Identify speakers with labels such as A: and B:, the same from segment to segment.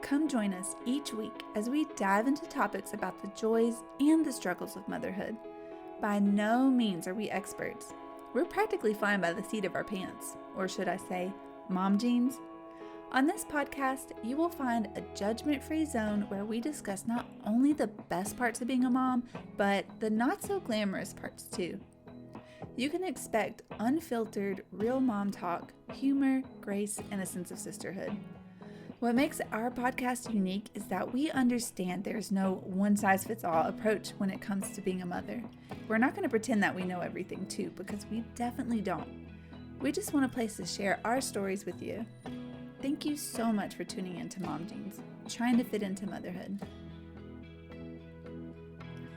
A: Come join us each week as we dive into topics about the joys and the struggles of motherhood. By no means are we experts. We're practically flying by the seat of our pants, or should I say, mom jeans. On this podcast, you will find a judgment-free zone where we discuss not only the best parts of being a mom, but the not-so-glamorous parts too. You can expect unfiltered, real mom talk, humor, grace, and a sense of sisterhood. What makes our podcast unique is that we understand there's no one-size-fits-all approach when it comes to being a mother. We're not going to pretend that we know everything too, because we definitely don't. We just want a place to share our stories with you. Thank you so much for tuning in to Mom Jeans, trying to fit into motherhood.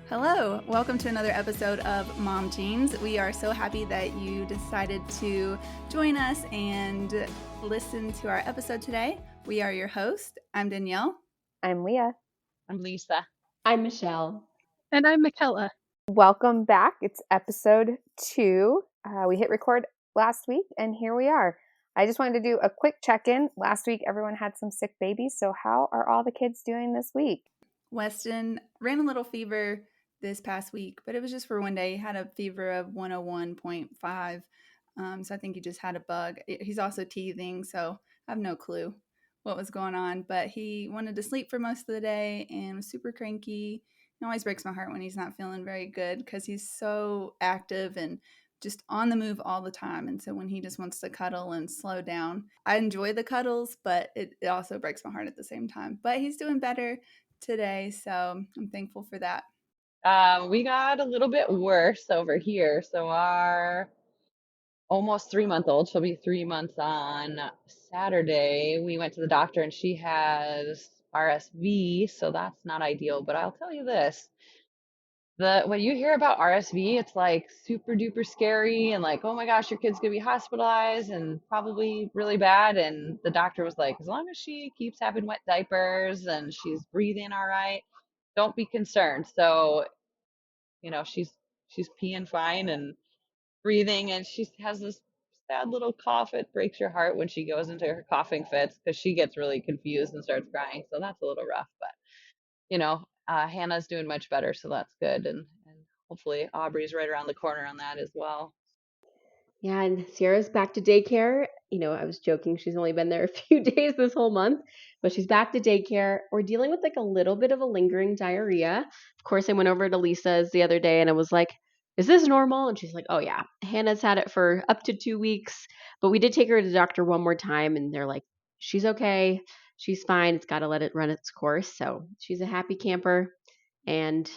A: Hello, welcome to another episode of Mom Jeans. We are so happy that you decided to join us and listen to our episode today. We are your host. I'm Danielle.
B: I'm Leah.
C: I'm Lisa.
D: I'm Michelle.
E: And I'm Michaela.
B: Welcome back. It's episode 2. We hit record last week, and here we are. I just wanted to do a quick check-in. Last week, everyone had some sick babies, so how are all the kids doing this week?
A: Weston ran a little fever this past week, but it was just for one day. He had a fever of 101.5, so I think he just had a bug. He's also teething, so I have no clue what was going on, but he wanted to sleep for most of the day and was super cranky. It always breaks my heart when he's not feeling very good because he's so active and just on the move all the time. And so when he just wants to cuddle and slow down, I enjoy the cuddles, but it also breaks my heart at the same time. But he's doing better today, so I'm thankful for that.
C: We got a little bit worse over here. So our almost 3-month-old, she'll be 3 months on Saturday. We went to the doctor and she has RSV, so that's not ideal. But I'll tell you this. When you hear about RSV, it's like super duper scary and like, oh my gosh, your kid's gonna be hospitalized and probably really bad. And the doctor was like, as long as she keeps having wet diapers and she's breathing all right, don't be concerned. So, she's peeing fine and breathing, and she has this sad little cough. It breaks your heart when she goes into her coughing fits because she gets really confused and starts crying. So that's a little rough, but Hannah's doing much better, so that's good. And hopefully Aubrey's right around the corner on that as well.
D: Yeah, and Sierra's back to daycare. I was joking. She's only been there a few days this whole month, but she's back to daycare. We're dealing with like a little bit of a lingering diarrhea. Of course, I went over to Lisa's the other day and I was like, is this normal? And she's like, oh yeah, Hannah's had it for up to 2 weeks, but we did take her to the doctor one more time and they're like, she's okay. She's fine. It's got to let it run its course. So she's a happy camper and,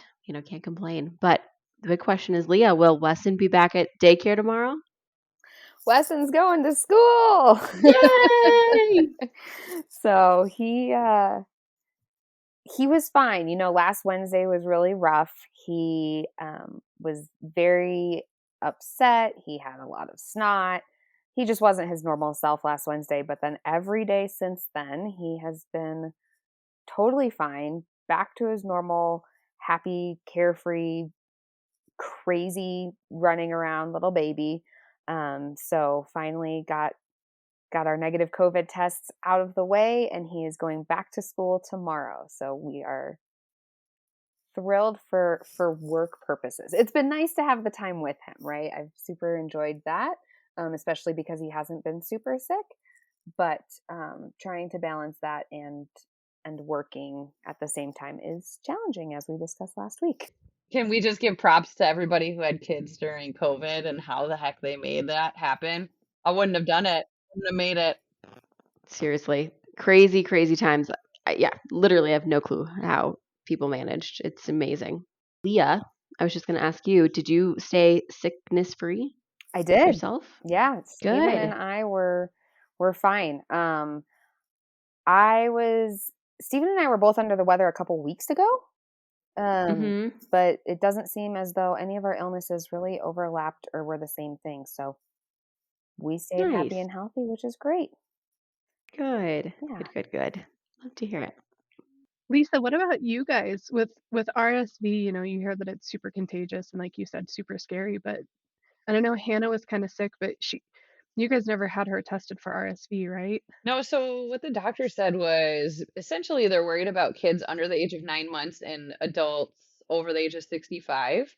D: can't complain. But the big question is, Leah, will Weston be back at daycare tomorrow?
B: Weston's going to school.
D: Yay!
B: So he was fine. Last Wednesday was really rough. He was very upset. He had a lot of snot. He just wasn't his normal self last Wednesday, but then every day since then, he has been totally fine, back to his normal, happy, carefree, crazy, running around little baby. So finally got our negative COVID tests out of the way, and he is going back to school tomorrow. So we are thrilled for work purposes. It's been nice to have the time with him, right? I've super enjoyed that, especially because he hasn't been super sick. But trying to balance that and working at the same time is challenging, as we discussed last week.
C: Can we just give props to everybody who had kids during COVID and how the heck they made that happen? I wouldn't have done it. Wouldn't have made it.
D: Seriously, crazy, crazy times. Literally, I have no clue how people managed. It's amazing. Leah, I was just going to ask you, did you stay sickness free?
B: I did.
D: Yourself?
B: Yeah.
D: Good.
B: Steven and I were fine. Steven and I were both under the weather a couple weeks ago. But it doesn't seem as though any of our illnesses really overlapped or were the same thing. So we stayed happy and healthy, which is great.
D: Good.
B: Yeah.
D: Good. Love to hear it.
E: Lisa, what about you guys with RSV? You hear that it's super contagious and, like you said, super scary. But I don't know, Hannah was kind of sick, but she, You guys never had her tested for RSV, right?
C: No, so what the doctor said was essentially they're worried about kids under the age of 9 months and adults over the age of 65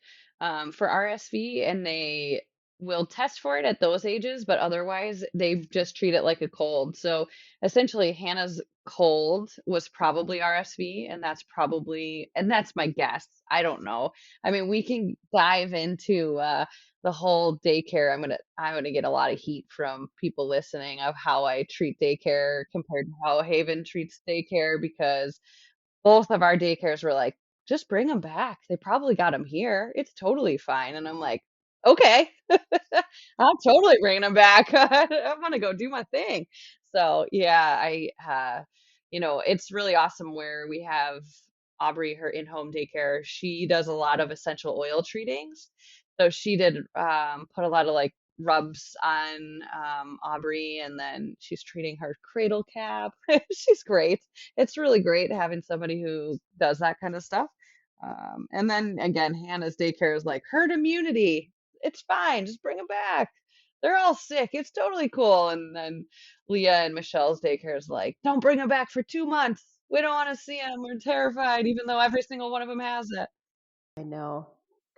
C: for RSV, and they will test for it at those ages, but otherwise they just treat it like a cold. So essentially, Hannah's cold was probably RSV, and that's my guess. I don't know. I mean, we can dive into the whole daycare. I'm gonna get a lot of heat from people listening of how I treat daycare compared to how Haven treats daycare because both of our daycares were like, just bring them back. They probably got them here. It's totally fine. And I'm like, okay, I'm totally bringing them back. I'm gonna go do my thing. So yeah, it's really awesome where we have Aubrey, her in-home daycare. She does a lot of essential oil treatings. So she did put a lot of like rubs on Aubrey, and then she's treating her cradle cap. She's great. It's really great having somebody who does that kind of stuff. And then again, Hannah's daycare is like herd immunity. It's fine. Just bring them back. They're all sick. It's totally cool. And then Leah and Michelle's daycare is like, don't bring them back for 2 months. We don't want to see them. We're terrified, even though every single one of them has it.
D: I know.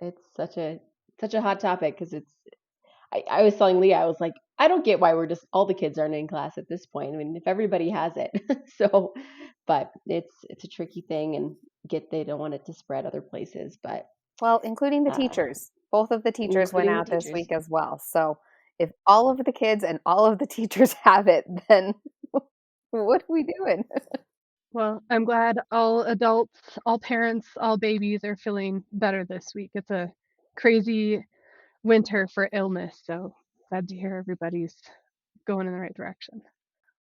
D: It's such a hot topic because I was telling Leah, I was like, I don't get why we're just all the kids aren't in class at this point. I mean, if everybody has it. So, but it's a tricky thing and they don't want it to spread other places, but
B: Well, including the
D: uh,
B: teachers. Both of the teachers went
D: including the
B: out this
D: teachers.
B: week as well. So if all of the kids and all of the teachers have it, then what are we doing?
E: Well, I'm glad all adults, all parents, all babies are feeling better this week. It's a crazy winter for illness, so glad to hear everybody's going in the right direction.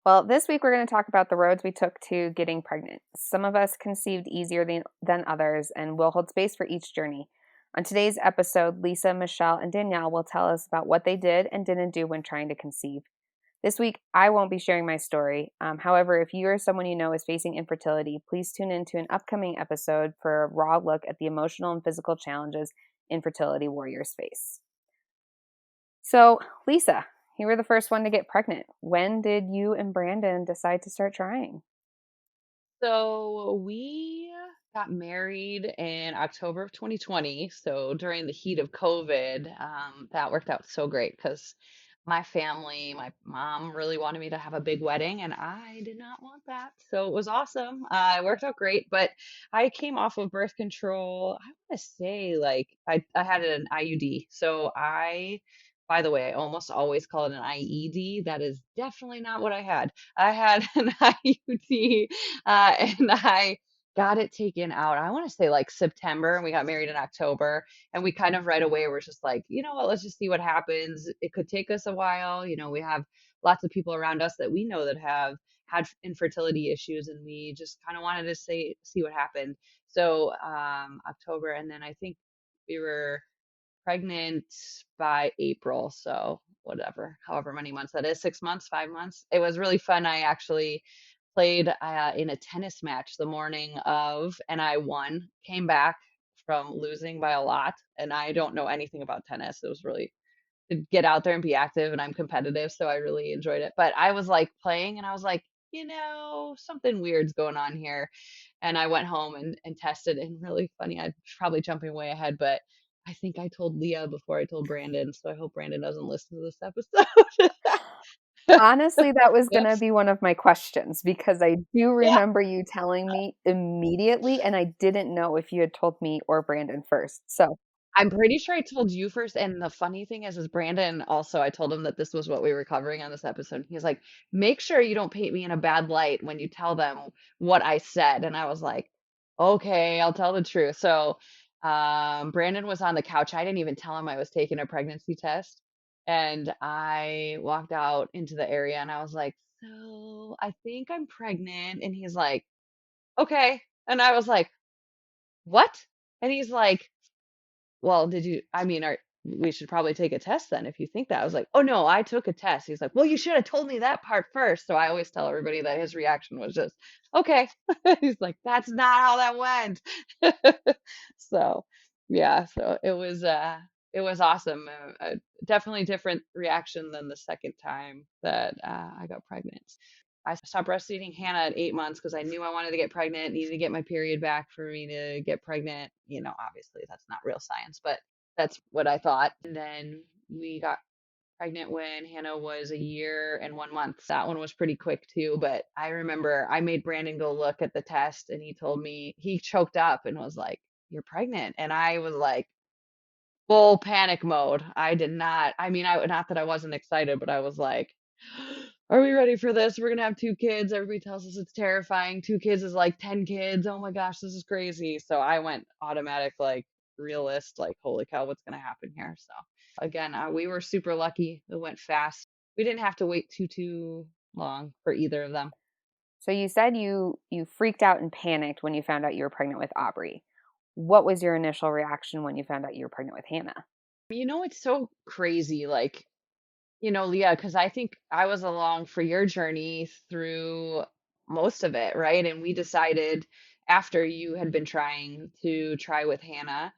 B: Well, this week we're going to talk about the roads we took to getting pregnant. Some of us conceived easier than others, and we'll hold space for each journey. On today's episode, Lisa, Michelle, and Danielle will tell us about what they did and didn't do when trying to conceive. This week, I won't be sharing my story. However, if you or someone you know is facing infertility, please tune in to an upcoming episode for a raw look at the emotional and physical challenges infertility warriors face. So, Lisa, you were the first one to get pregnant. When did you and Brandon decide to start trying?
C: So we got married in October of 2020. So during the heat of COVID, that worked out so great because my family, my mom really wanted me to have a big wedding, and I did not want that. So it was awesome. It worked out great. But I came off of birth control. I want to say like I had an IUD. So by the way, I almost always call it an IED. That is definitely not what I had. I had an IUD and I got it taken out. I want to say like September, and we got married in October. And we kind of right away were just like, you know what, let's just see what happens. It could take us a while. We have lots of people around us that we know that have had infertility issues, and we just kind of wanted to see what happened. So October, and then I think we were pregnant by April. So whatever, however many months that is, 6 months, 5 months. It was really fun. I actually played in a tennis match the morning of, and I won. Came back from losing by a lot, and I don't know anything about tennis. It was really to get out there and be active, and I'm competitive, so I really enjoyed it. But I was like playing, and I was like, something weird's going on here. And I went home and tested, and really funny. I'm probably jumping way ahead, but I think I told Leah before I told Brandon, so I hope Brandon doesn't listen to this episode.
B: Honestly, that was going to
C: Whoops.
B: be one of my questions because I do
C: Yeah.
B: remember you telling me immediately, and I didn't know if you had told me or Brandon first. So,
C: I'm pretty sure I told you first. And the funny thing is Brandon also, I told him that this was what we were covering on this episode. He's like, make sure you don't paint me in a bad light when you tell them what I said. And I was like, okay, I'll tell the truth. So, Brandon was on the couch. I didn't even tell him I was taking a pregnancy test. And I walked out into the area and I was like, so I think I'm pregnant. And he's like, okay. And I was like, what? And he's like, well, we should probably take a test then if you think that. I was like, oh no, I took a test. He's like, well, you should have told me that part first. So I always tell everybody that his reaction was just, okay. He's like, that's not how that went. So yeah, so it was it was awesome. Definitely different reaction than the second time that I got pregnant. I stopped breastfeeding Hannah at 8 months because I knew I wanted to get pregnant, needed to get my period back for me to get pregnant. Obviously that's not real science, but that's what I thought. And then we got pregnant when Hannah was a year and 1 month. That one was pretty quick too. But I remember I made Brandon go look at the test and he told me he choked up and was like, "You're pregnant." And I was like, full panic mode. I did not, I mean, not that I wasn't excited, but I was like, are we ready for this? We're gonna have 2 kids. Everybody tells us it's terrifying. 2 kids is like 10 kids. Oh my gosh, this is crazy. So I went automatic, like realist, like, holy cow, what's gonna happen here? So again, we were super lucky. It went fast. We didn't have to wait too long for either of them.
B: So you said you freaked out and panicked when you found out you were pregnant with Aubrey. What was your initial reaction when you found out you were pregnant with Hannah?
C: It's so crazy. Like, Leah, because I think I was along for your journey through most of it, right? And we decided after you had been trying to try with Hannah,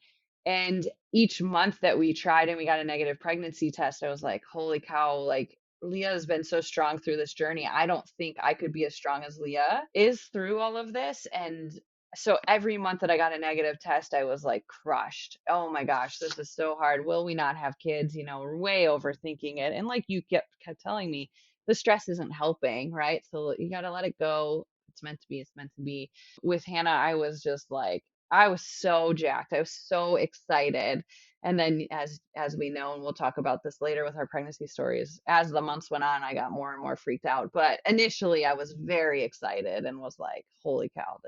C: and each month that we tried and we got a negative pregnancy test, I was like, holy cow, like Leah has been so strong through this journey. I don't think I could be as strong as Leah is through all of this. And so every month that I got a negative test, I was like crushed. Oh my gosh, this is so hard. Will we not have kids? Way overthinking it. And like you kept telling me, the stress isn't helping, right? So you got to let it go. It's meant to be. It's meant to be. With Hannah, I was just like, I was so jacked. I was so excited. And then as we know, and we'll talk about this later with our pregnancy stories, as the months went on, I got more and more freaked out. But initially I was very excited and was like, holy cow,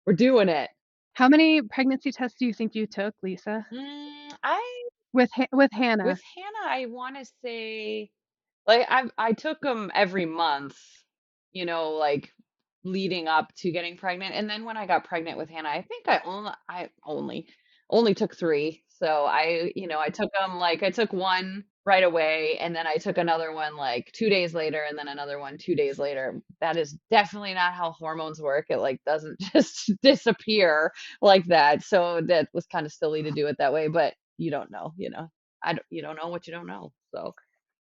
C: we're doing it.
E: How many pregnancy tests do you think you took, Lisa?
C: I
E: With Hannah?
C: With Hannah, I want to say like I took them every month, like leading up to getting pregnant. And then when I got pregnant with Hannah, I think I only took 3. So I took them like I took one right away and then I took another one like 2 days later and then another one 2 days later. That is definitely not how hormones work. It like doesn't just disappear like that. So that was kind of silly to do it that way, but you don't know, you don't know what you don't know. So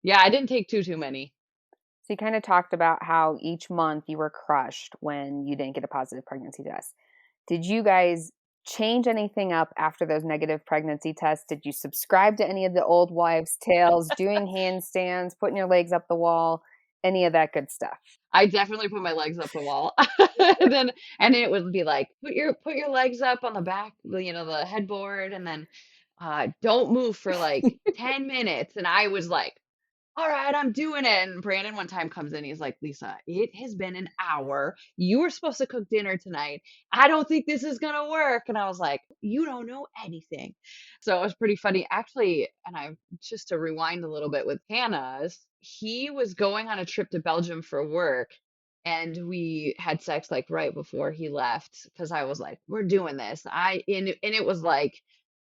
C: yeah, I didn't take too many.
B: So you kind of talked about how each month you were crushed when you didn't get a positive pregnancy test. Did you guys change anything up after those negative pregnancy tests? Did you subscribe to any of the old wives' tales, doing handstands, putting your legs up the wall, any of that good stuff?
C: I definitely put my legs up the wall. And it would be like, put your legs up on the back, the headboard, and then don't move for like 10 minutes. And I was like, all right, I'm doing it. And Brandon one time comes in, he's like, Lisa, it has been an hour. You were supposed to cook dinner tonight. I don't think this is gonna work. And I was like, you don't know anything. So it was pretty funny. Actually, and I just to rewind a little bit with Hannah's, he was going on a trip to Belgium for work. And we had sex like right before he left because I was like, we're doing this. And it was like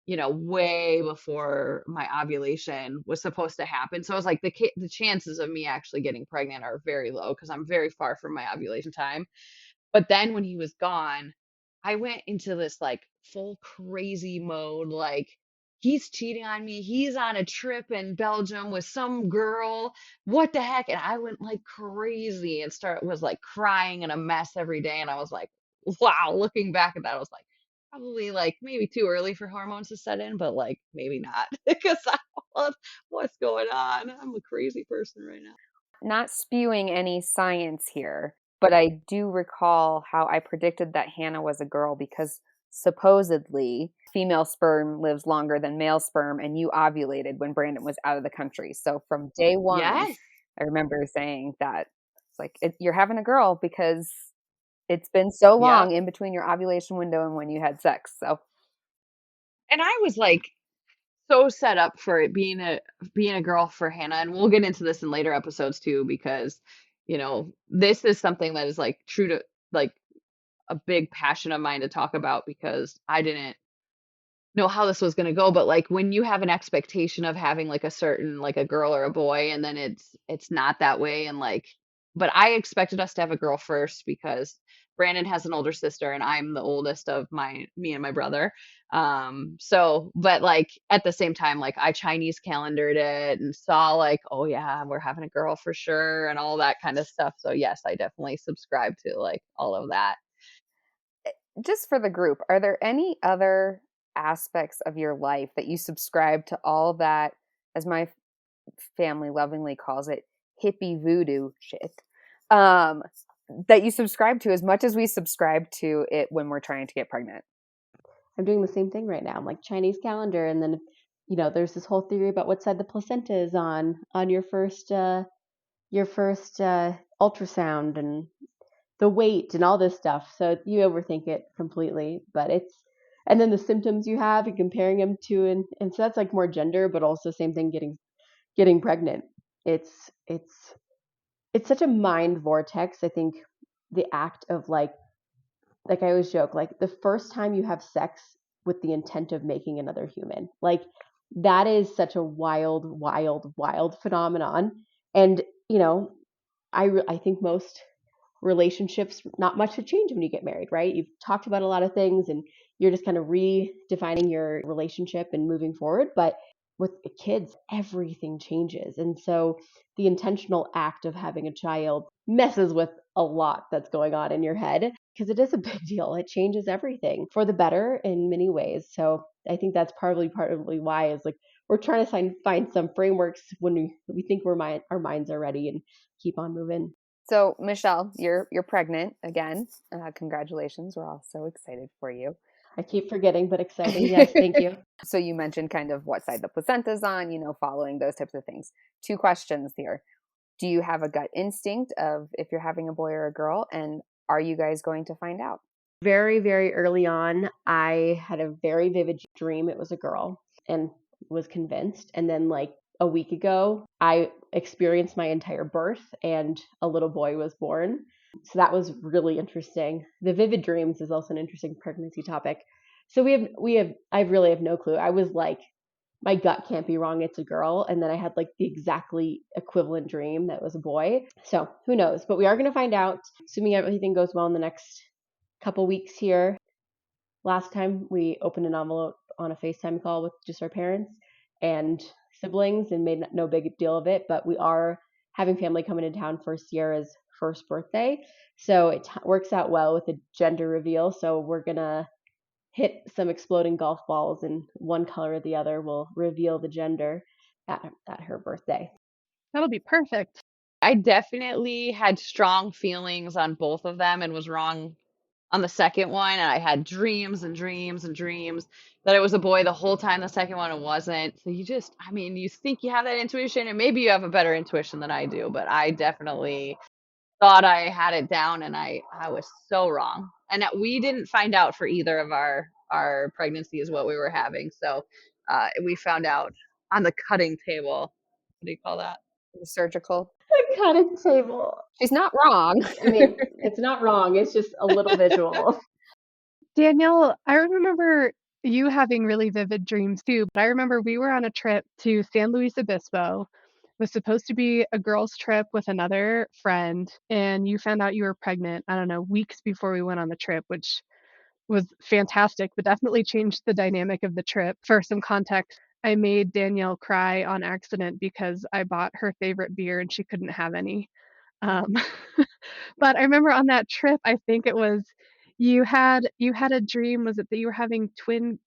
C: way before my ovulation was supposed to happen. So I was like, the chances of me actually getting pregnant are very low because I'm very far from my ovulation time. But then when he was gone, I went into this like full crazy mode. Like, he's cheating on me. He's on a trip in Belgium with some girl. What the heck? And I went like crazy and was like crying and a mess every day. And I was like, wow, looking back at that, I was like, probably like maybe too early for hormones to set in, but like maybe not because I don't know what's going on. I'm a crazy person right now.
B: Not spewing any science here, but I do recall how I predicted that Hannah was a girl because supposedly female sperm lives longer than male sperm, and you ovulated when Brandon was out of the country. So from day one,
C: Yes.
B: I remember saying that it's like you're having a girl because it's been so long in between your ovulation window and when you had sex. So,
C: And I was like so set up for it being a girl for Hannah, and we'll get into this in later episodes too because this is something that is like true to like a big passion of mine to talk about because I didn't know how this was going to go, but like when you have an expectation of having like a certain like a girl or a boy and then it's not that way and like but I expected us to have a girl first because Brandon has an older sister and I'm the oldest of me and my brother. So, but like at the same time, like I Chinese calendared it and saw like, oh yeah, we're having a girl for sure and all that kind of stuff. So yes, I definitely subscribe to like all of that.
B: Just for the group, are there any other aspects of your life that you subscribe to all that, as my family lovingly calls it, hippie voodoo shit, um, that you subscribe to as much as we subscribe to it when we're trying to get pregnant?
D: I'm doing the same thing right now. I'm like Chinese calendar, and then there's this whole theory about what side the placenta is on your first ultrasound, and the weight and all this stuff. So you overthink it completely, but and then the symptoms you have and comparing them to, and so that's like more gender, but also same thing, getting pregnant. It's such a mind vortex. I think the act of like I always joke, like the first time you have sex with the intent of making another human, like that is such a wild, wild, wild phenomenon. And I think most relationships, not much should change when you get married, right? You've talked about a lot of things and you're just kind of redefining your relationship and moving forward. But with kids, everything changes. And so the intentional act of having a child messes with a lot that's going on in your head because it is a big deal. It changes everything for the better in many ways. So I think that's partly why is like we're trying to find some frameworks when we think our minds are ready and keep on moving.
B: So, Michelle, you're pregnant again. Congratulations. We're all so excited for you.
D: I keep forgetting, but exciting. Yes, thank you.
B: So you mentioned kind of what side the placenta's on, following those types of things. 2 questions here. Do you have a gut instinct of if you're having a boy or a girl? And are you guys going to find out?
D: Very, very early on, I had a very vivid dream. It was a girl and was convinced. And then like a week ago, I experienced my entire birth and a little boy was born. So that was really interesting. The vivid dreams is also an interesting pregnancy topic. So I really have no clue. I was like, my gut can't be wrong. It's a girl. And then I had like the exactly equivalent dream that was a boy. So who knows? But we are going to find out, assuming everything goes well in the next couple weeks here. Last time we opened an envelope on a FaceTime call with just our parents and siblings and made no big deal of it. But we are having family coming into town for Sierra's first birthday. So it works out well with the gender reveal. So we're going to hit some exploding golf balls and one color or the other will reveal the gender at her birthday.
E: That'll be perfect.
C: I definitely had strong feelings on both of them and was wrong on the second one. And I had dreams and dreams and dreams that it was a boy the whole time. The second one, it wasn't. So you think you have that intuition and maybe you have a better intuition than I do, but I definitely thought I had it down and I was so wrong. And that we didn't find out for either of our pregnancies what we were having. So we found out on the cutting table. What do you call that?
B: The surgical.
D: The cutting table.
B: She's not wrong.
D: I mean, it's not wrong. It's just a little visual.
E: Danielle, I remember you having really vivid dreams too, but I remember we were on a trip to San Luis Obispo. It was supposed to be a girls' trip with another friend, and you found out you were pregnant, I don't know, weeks before we went on the trip, which was fantastic, but definitely changed the dynamic of the trip. For some context, I made Danielle cry on accident because I bought her favorite beer and she couldn't have any. Um, but I remember on that trip, I think it was you had a dream. Was it that you were having twin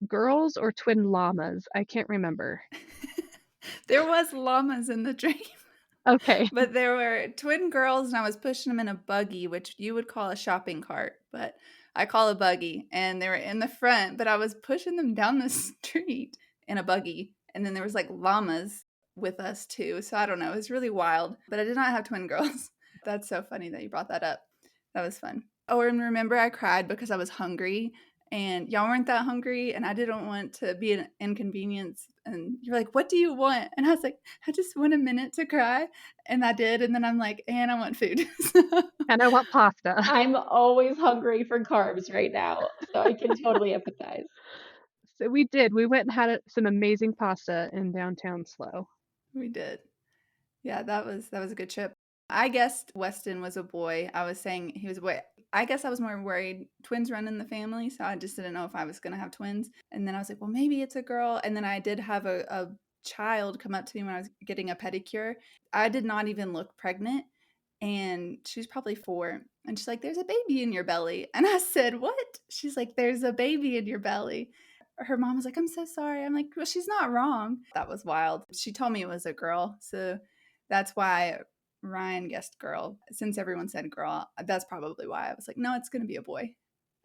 E: girls or twin llamas? I can't remember.
A: There was llamas in the dream.
E: Okay.
A: But there were twin girls, and I was pushing them in a buggy, which you would call a shopping cart, but I call a buggy. And they were in the front, but I was pushing them down the street in a buggy. And then there was like llamas with us too. So I don't know. It was really wild. But I did not have twin girls. That's so funny that you brought that up. That was fun. Oh, and remember I cried because I was hungry. And y'all weren't that hungry, and I didn't want to be an inconvenience. And you're like, what do you want? And I was like, I just want a minute to cry. And I did. And then I'm like, and I want food.
E: And I want pasta.
D: I'm always hungry for carbs right now, so I can totally empathize.
E: So we did. We went and had some amazing pasta in downtown Slow.
A: We did. Yeah, that was a good trip. I guessed Weston was a boy. I was saying he was a boy. I guess I was more worried. Twins run in the family, so I just didn't know if I was going to have twins. And then I was like, well, maybe it's a girl. And then I did have a child come up to me when I was getting a pedicure. I did not even look pregnant. And she's probably 4. And she's like, there's a baby in your belly. And I said, what? She's like, there's a baby in your belly. Her mom was like, I'm so sorry. I'm like, well, she's not wrong. That was wild. She told me it was a girl. So that's why Ryan guessed girl. Since everyone said girl, that's probably why I was like, no, it's going to be a boy.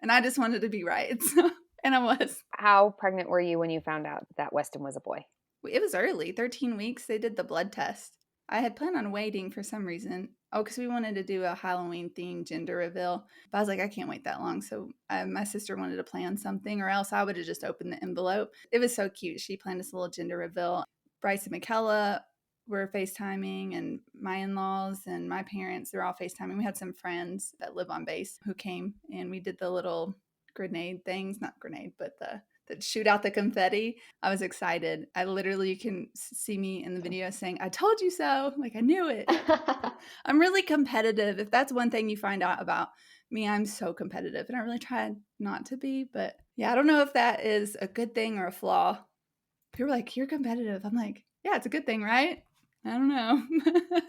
A: And I just wanted to be right. So, and I was.
B: How pregnant were you when you found out that Weston was a boy?
A: It was early, 13 weeks. They did the blood test. I had planned on waiting for some reason. Oh, because we wanted to do a Halloween themed gender reveal. But I was like, I can't wait that long. So my sister wanted to plan something, or else I would have just opened the envelope. It was so cute. She planned this little gender reveal. Bryce and Michaela were FaceTiming, and my in-laws and my parents, they're all FaceTiming. We had some friends that live on base who came, and we did the little grenade things. Not grenade, but that shoot out the confetti. I was excited. I literally, you can see me in the video saying, I told you so. Like, I knew it. I'm really competitive. If that's one thing you find out about me, I'm so competitive. And I really tried not to be. But yeah, I don't know if that is a good thing or a flaw. People are like, you're competitive. I'm like, yeah, it's a good thing, right? I don't know.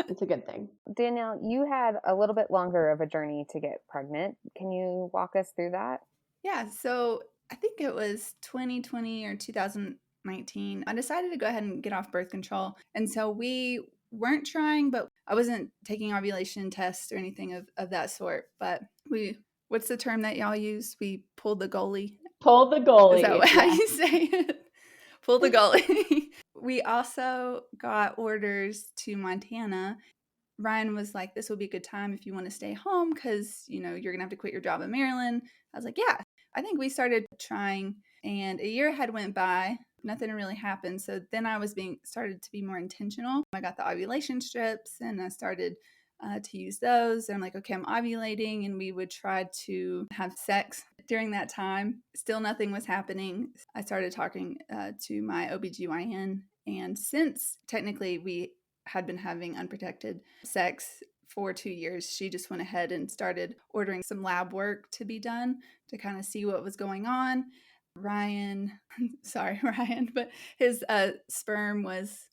D: It's a good thing.
B: Danielle, you had a little bit longer of a journey to get pregnant. Can you walk us through that?
A: Yeah, so I think it was 2020 or 2019. I decided to go ahead and get off birth control. And so we weren't trying, but I wasn't taking ovulation tests or anything of that sort. But what's the term that y'all use? We pulled the goalie.
D: Pull the goalie.
A: Is that how you say it? Pull the goalie. We also got orders to Montana. Ryan was like, this will be a good time if you want to stay home because, you're going to have to quit your job in Maryland. I was like, yeah. I think we started trying, and a year had went by. Nothing really happened. So then I was started to be more intentional. I got the ovulation strips, and I started to use those. And I'm like, okay, I'm ovulating, and we would try to have sex during that time. Still nothing was happening. I started talking to my OBGYN, and since technically we had been having unprotected sex for 2 years, she just went ahead and started ordering some lab work to be done to kind of see what was going on. Ryan, but his sperm was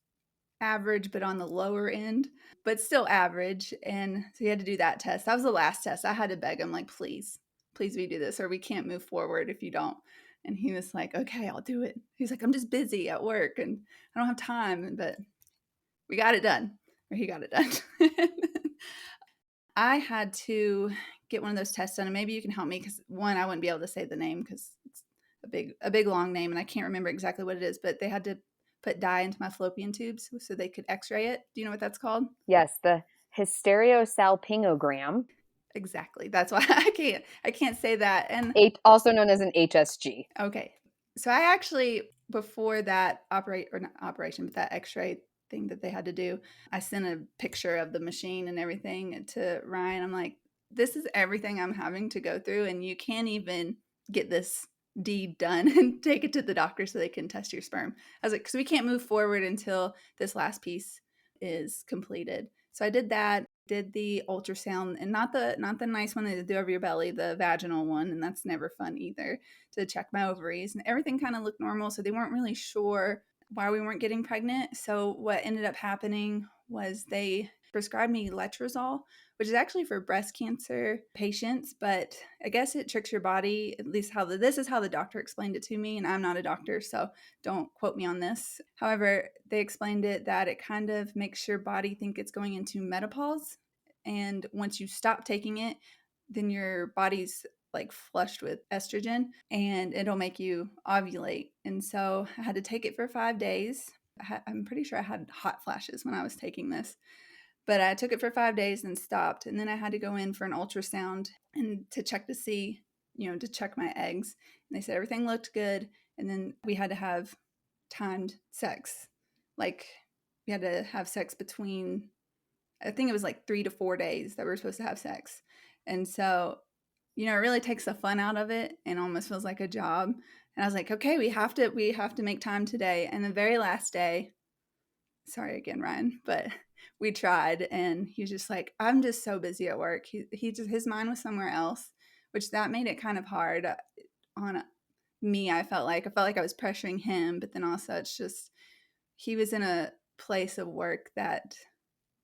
A: average, but on the lower end, but still average. And so he had to do that test. That was the last test. I had to beg him, like, please, we do this, or we can't move forward if you don't. And he was like, okay, I'll do it. He's like, I'm just busy at work and I don't have time, but we got it done, or he got it done. I had to get one of those tests done, and maybe you can help me because one, I wouldn't be able to say the name because it's a big long name, and I can't remember exactly what it is. But they had to put dye into my fallopian tubes so they could X-ray it. Do you know what that's called?
B: Yes, the hysterosalpingogram.
A: Exactly. That's why I can't say that. And
B: also known as an HSG.
A: Okay, so I actually, before that that X-ray thing that they had to do, I sent a picture of the machine and everything to Ryan. I'm like, this is everything I'm having to go through, and you can't even get this deed done and take it to the doctor so they can test your sperm. I was like, because we can't move forward until this last piece is completed. So I did that, did the ultrasound, and not the nice one that they do over your belly, the vaginal one, and that's never fun either, to check my ovaries, and everything kind of looked normal. So they weren't really sure why we weren't getting pregnant. So what ended up happening was they prescribed me letrozole, which is actually for breast cancer patients, but I guess it tricks your body, at least this is how the doctor explained it to me, and I'm not a doctor, so don't quote me on this. However, they explained it that it kind of makes your body think it's going into menopause, and once you stop taking it, then your body's like flushed with estrogen and it'll make you ovulate. And so I had to take it for 5 days. I'm pretty sure I had hot flashes when I was taking this, but I took it for 5 days and stopped. And then I had to go in for an ultrasound and to check to see, to check my eggs. And they said everything looked good. And then we had to have timed sex. Like we had to have sex between, I think it was like 3 to 4 days that we were supposed to have sex. And so, it really takes the fun out of it and almost feels like a job. And I was like, okay, we have to make time today. And the very last day, sorry again, Ryan, but we tried, and he was just like, I'm just so busy at work. His mind was somewhere else, which that made it kind of hard on me. I felt like I was pressuring him, but then also it's just he was in a place of work that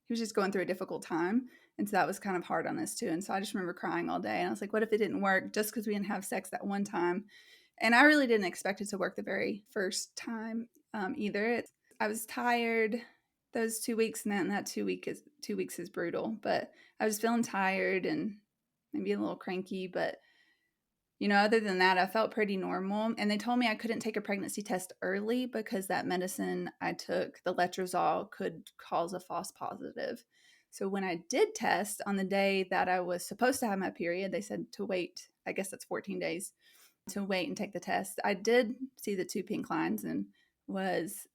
A: he was just going through a difficult time. And so that was kind of hard on us too. And so I just remember crying all day. And I was like, what if it didn't work just because we didn't have sex that one time? And I really didn't expect it to work the very first time either. I was tired those 2 weeks, and that 2 weeks is brutal. But I was feeling tired and maybe a little cranky. But other than that, I felt pretty normal. And they told me I couldn't take a pregnancy test early because that medicine I took, the letrozole, could cause a false positive. So when I did test on the day that I was supposed to have my period, they said to wait, I guess that's 14 days, to wait and take the test. I did see the 2 pink lines and was,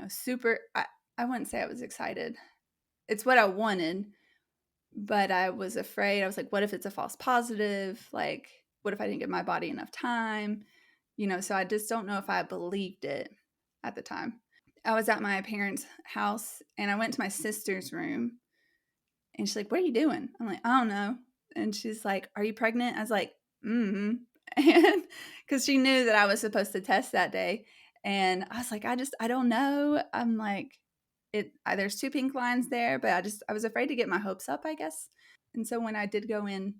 A: super, I wouldn't say I was excited. It's what I wanted, but I was afraid. I was like, what if it's a false positive? Like, what if I didn't give my body enough time? So I just don't know if I believed it at the time. I was at my parents' house and I went to my sister's room and she's like, what are you doing? I'm like, I don't know. And she's like, are you pregnant? I was like, mm-hmm. And because she knew that I was supposed to test that day. And I was like, I don't know. I'm like, there's 2 pink lines there, but I was afraid to get my hopes up, I guess. And so when I did go in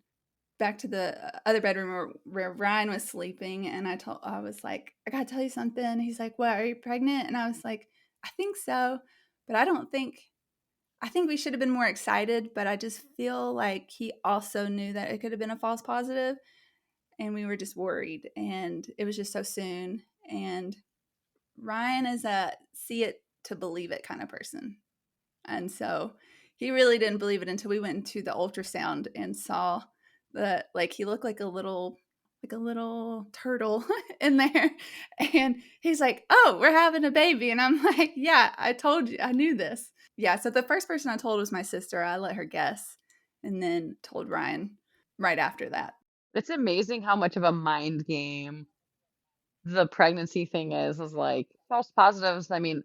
A: back to the other bedroom where Ryan was sleeping, and I was like, I gotta tell you something. He's like, what, are you pregnant? And I was like, I think so, but I think we should have been more excited, but I just feel like he also knew that it could have been a false positive, and we were just worried, and it was just so soon. And Ryan is a see it to believe it kind of person. And so he really didn't believe it until we went into the ultrasound and saw he looked like a little turtle in there. And he's like, oh, we're having a baby. And I'm like, yeah, I told you, I knew this. Yeah. So the first person I told was my sister. I let her guess and then told Ryan right after that.
C: It's amazing how much of a mind game the pregnancy thing is like false positives. I mean,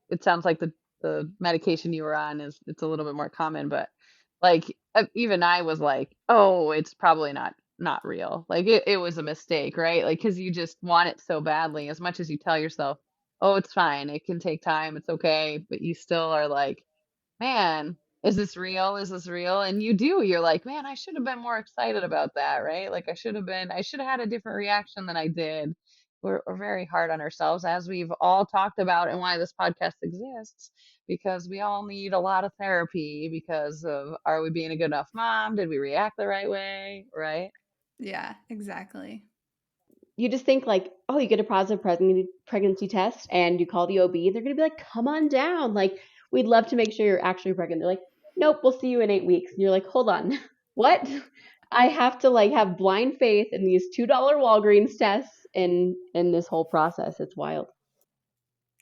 C: it sounds like the medication you were on it's a little bit more common, but like even I was like, oh, it's probably not real. Like it was a mistake, right? Like because you just want it so badly, as much as you tell yourself, oh, it's fine, it can take time, it's okay, but you still are like, man, is this real? Is this real? And you're like, man, I should have been more excited about that, right? Like I should have had a different reaction than I did. We're very hard on ourselves, as we've all talked about, and why this podcast exists, because we all need a lot of therapy because of, are we being a good enough mom? Did we react the right way? Right?
A: Yeah, exactly.
D: You just think like, oh, you get a positive pregnancy test and you call the OB, they're going to be like, come on down. Like, we'd love to make sure you're actually pregnant. They're like, nope, we'll see you in 8 weeks. And you're like, hold on, what? I have to like have blind faith in these $2 Walgreens tests in this whole process. It's wild.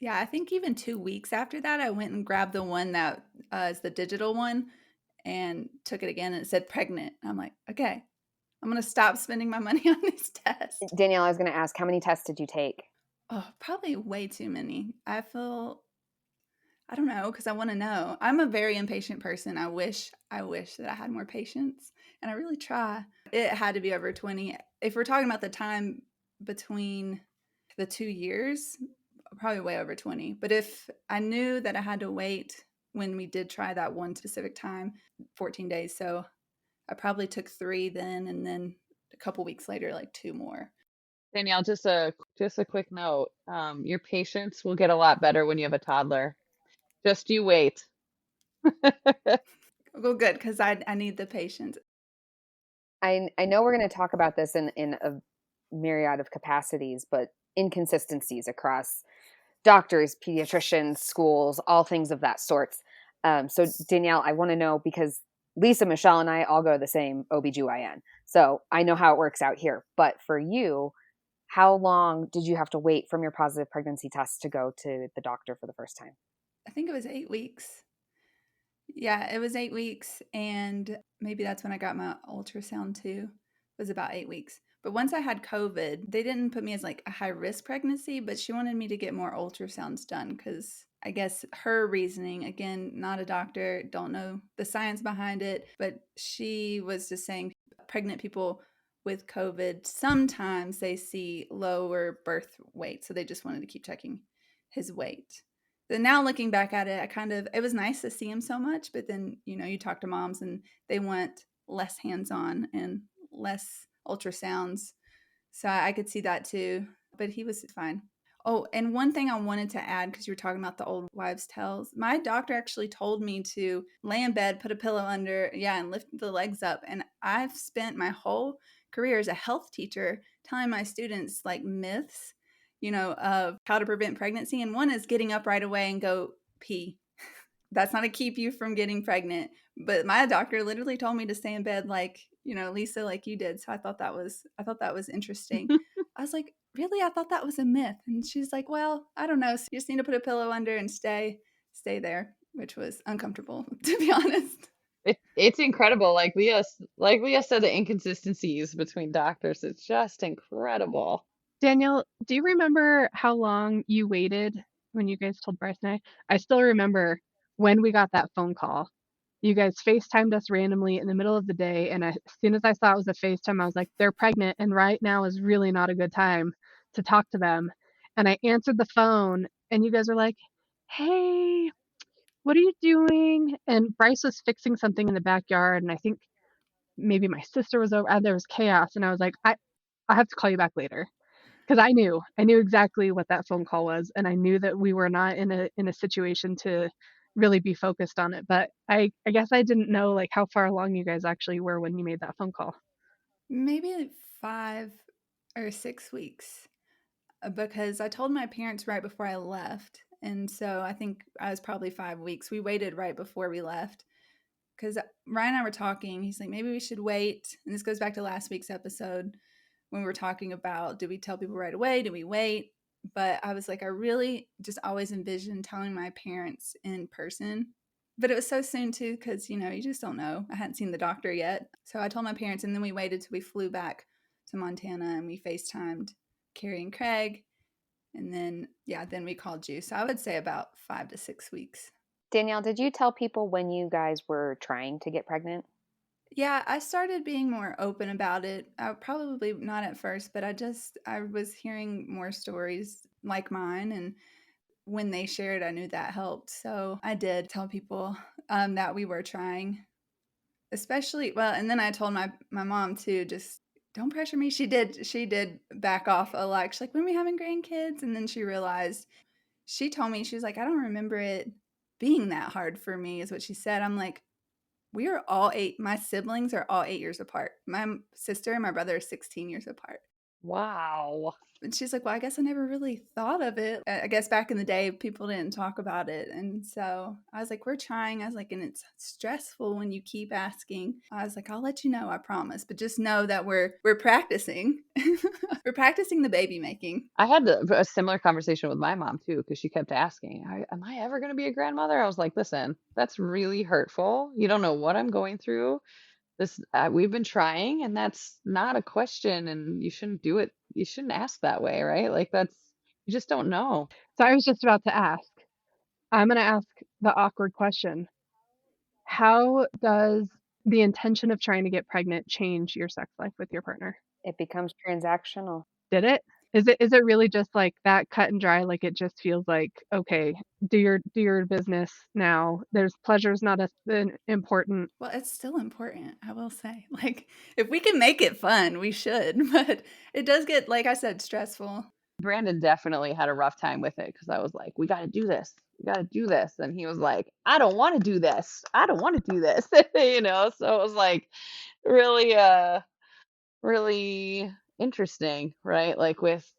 A: Yeah, I think even 2 weeks after that, I went and grabbed the one that is the digital one and took it again, and it said pregnant. I'm like, okay, I'm going to stop spending my money on this test.
B: Danielle, I was going to ask, how many tests did you take?
A: Oh, probably way too many. I don't know, because I want to know. I'm a very impatient person. I wish that I had more patience, and I really try. It had to be over 20. If we're talking about the time between the 2 years, probably way over 20. But if I knew that I had to wait when we did try that one specific time, 14 days. So I probably took 3 then, and then a couple weeks later, like 2 more.
C: Danielle, just a quick note. Your patience will get a lot better when you have a toddler. Just you wait.
A: Well, good, because I need the patience.
B: I know we're going to talk about this in a myriad of capacities, but inconsistencies across doctors, pediatricians, schools, all things of that sort. So Danielle, I want to know, because Lisa, Michelle, and I all go to the same OBGYN. So I know how it works out here. But for you, how long did you have to wait from your positive pregnancy test to go to the doctor for the first time?
A: I think it was 8 weeks. Yeah, it was 8 weeks, and maybe that's when I got my ultrasound too. was about 8 weeks. But once I had COVID, they didn't put me as like a high risk pregnancy, but she wanted me to get more ultrasounds done because I guess her reasoning, again, not a doctor, don't know the science behind it, but she was just saying pregnant people with COVID, sometimes they see lower birth weight. So they just wanted to keep checking his weight. Then now looking back at it, it was nice to see him so much, but then, you talk to moms and they want less hands-on and less ultrasounds. So I could see that too, but he was fine. Oh, and one thing I wanted to add, because you were talking about the old wives' tales, my doctor actually told me to lay in bed, put a pillow under, and lift the legs up. And I've spent my whole career as a health teacher telling my students like myths, of how to prevent pregnancy. And one is getting up right away and go pee. That's not to keep you from getting pregnant. But my doctor literally told me to stay in bed like, Lisa, like you did. So I thought that was interesting. I was like, really? I thought that was a myth. And she's like, well, I don't know. So you just need to put a pillow under and stay there, which was uncomfortable, to be honest.
C: It's incredible. Like Leah said, the inconsistencies between doctors. It's just incredible.
E: Danielle, do you remember how long you waited when you guys told Bryce and I? I still remember when we got that phone call. You guys FaceTimed us randomly in the middle of the day, and as soon as I saw it was a FaceTime, I was like, they're pregnant, and right now is really not a good time to talk to them. And I answered the phone, and you guys were like, hey, what are you doing? And Bryce was fixing something in the backyard, and I think maybe my sister was over, and there was chaos, and I was like, I have to call you back later because I knew exactly what that phone call was, and I knew that we were not in a situation to really be focused on it. But I guess I didn't know like how far along you guys actually were when you made that phone call.
A: Maybe like 5 or 6 weeks, because I told my parents right before I left. And so I think I was probably 5 weeks. We waited right before we left because Ryan and I were talking. He's like, maybe we should wait. And this goes back to last week's episode when we were talking about, do we tell people right away? Do we wait? But I was like, I really just always envisioned telling my parents in person. But it was so soon too, because, you just don't know. I hadn't seen the doctor yet. So I told my parents, and then we waited till we flew back to Montana and we FaceTimed Carrie and Craig. And then, then we called you. So I would say about 5 to 6 weeks.
B: Danielle, did you tell people when you guys were trying to get pregnant?
A: Yeah, I started being more open about it. Probably not at first, but I was hearing more stories like mine. And when they shared, I knew that helped. So I did tell people that we were trying, especially, well, and then I told my mom too, just don't pressure me. She did back off a lot. She's like, when are we having grandkids? And then she realized, she told me, she was like, I don't remember it being that hard for me, is what she said. I'm like, we are all 8. My siblings are all 8 years apart. My sister and my brother are 16 years apart.
C: Wow.
A: And she's like, well, I guess I never really thought of it. I guess back in the day, people didn't talk about it. And so I was like, we're trying. I was like, and it's stressful when you keep asking. I was like, I'll let you know, I promise. But just know that we're practicing. We're practicing the baby making.
C: I had a similar conversation with my mom too, because she kept asking, am I ever going to be a grandmother? I was like, listen, that's really hurtful. You don't know what I'm going through. We've been trying, and that's not a question, and you shouldn't do it. You shouldn't ask that way, right? Like you just don't know.
E: So I was just about to ask. I'm going to ask the awkward question. How does the intention of trying to get pregnant change your sex life with your partner?
B: It becomes transactional.
E: Did it? Is it really just like that cut and dry? Like it just feels like, okay, do your business now. There's pleasure's not as important.
A: Well, it's still important, I will say. Like, if we can make it fun, we should. But it does get, like I said, stressful.
C: Brandon definitely had a rough time with it because I was like, we got to do this. We got to do this. And he was like, I don't want to do this. I don't want to do this. So it was like really, really interesting, right? Like with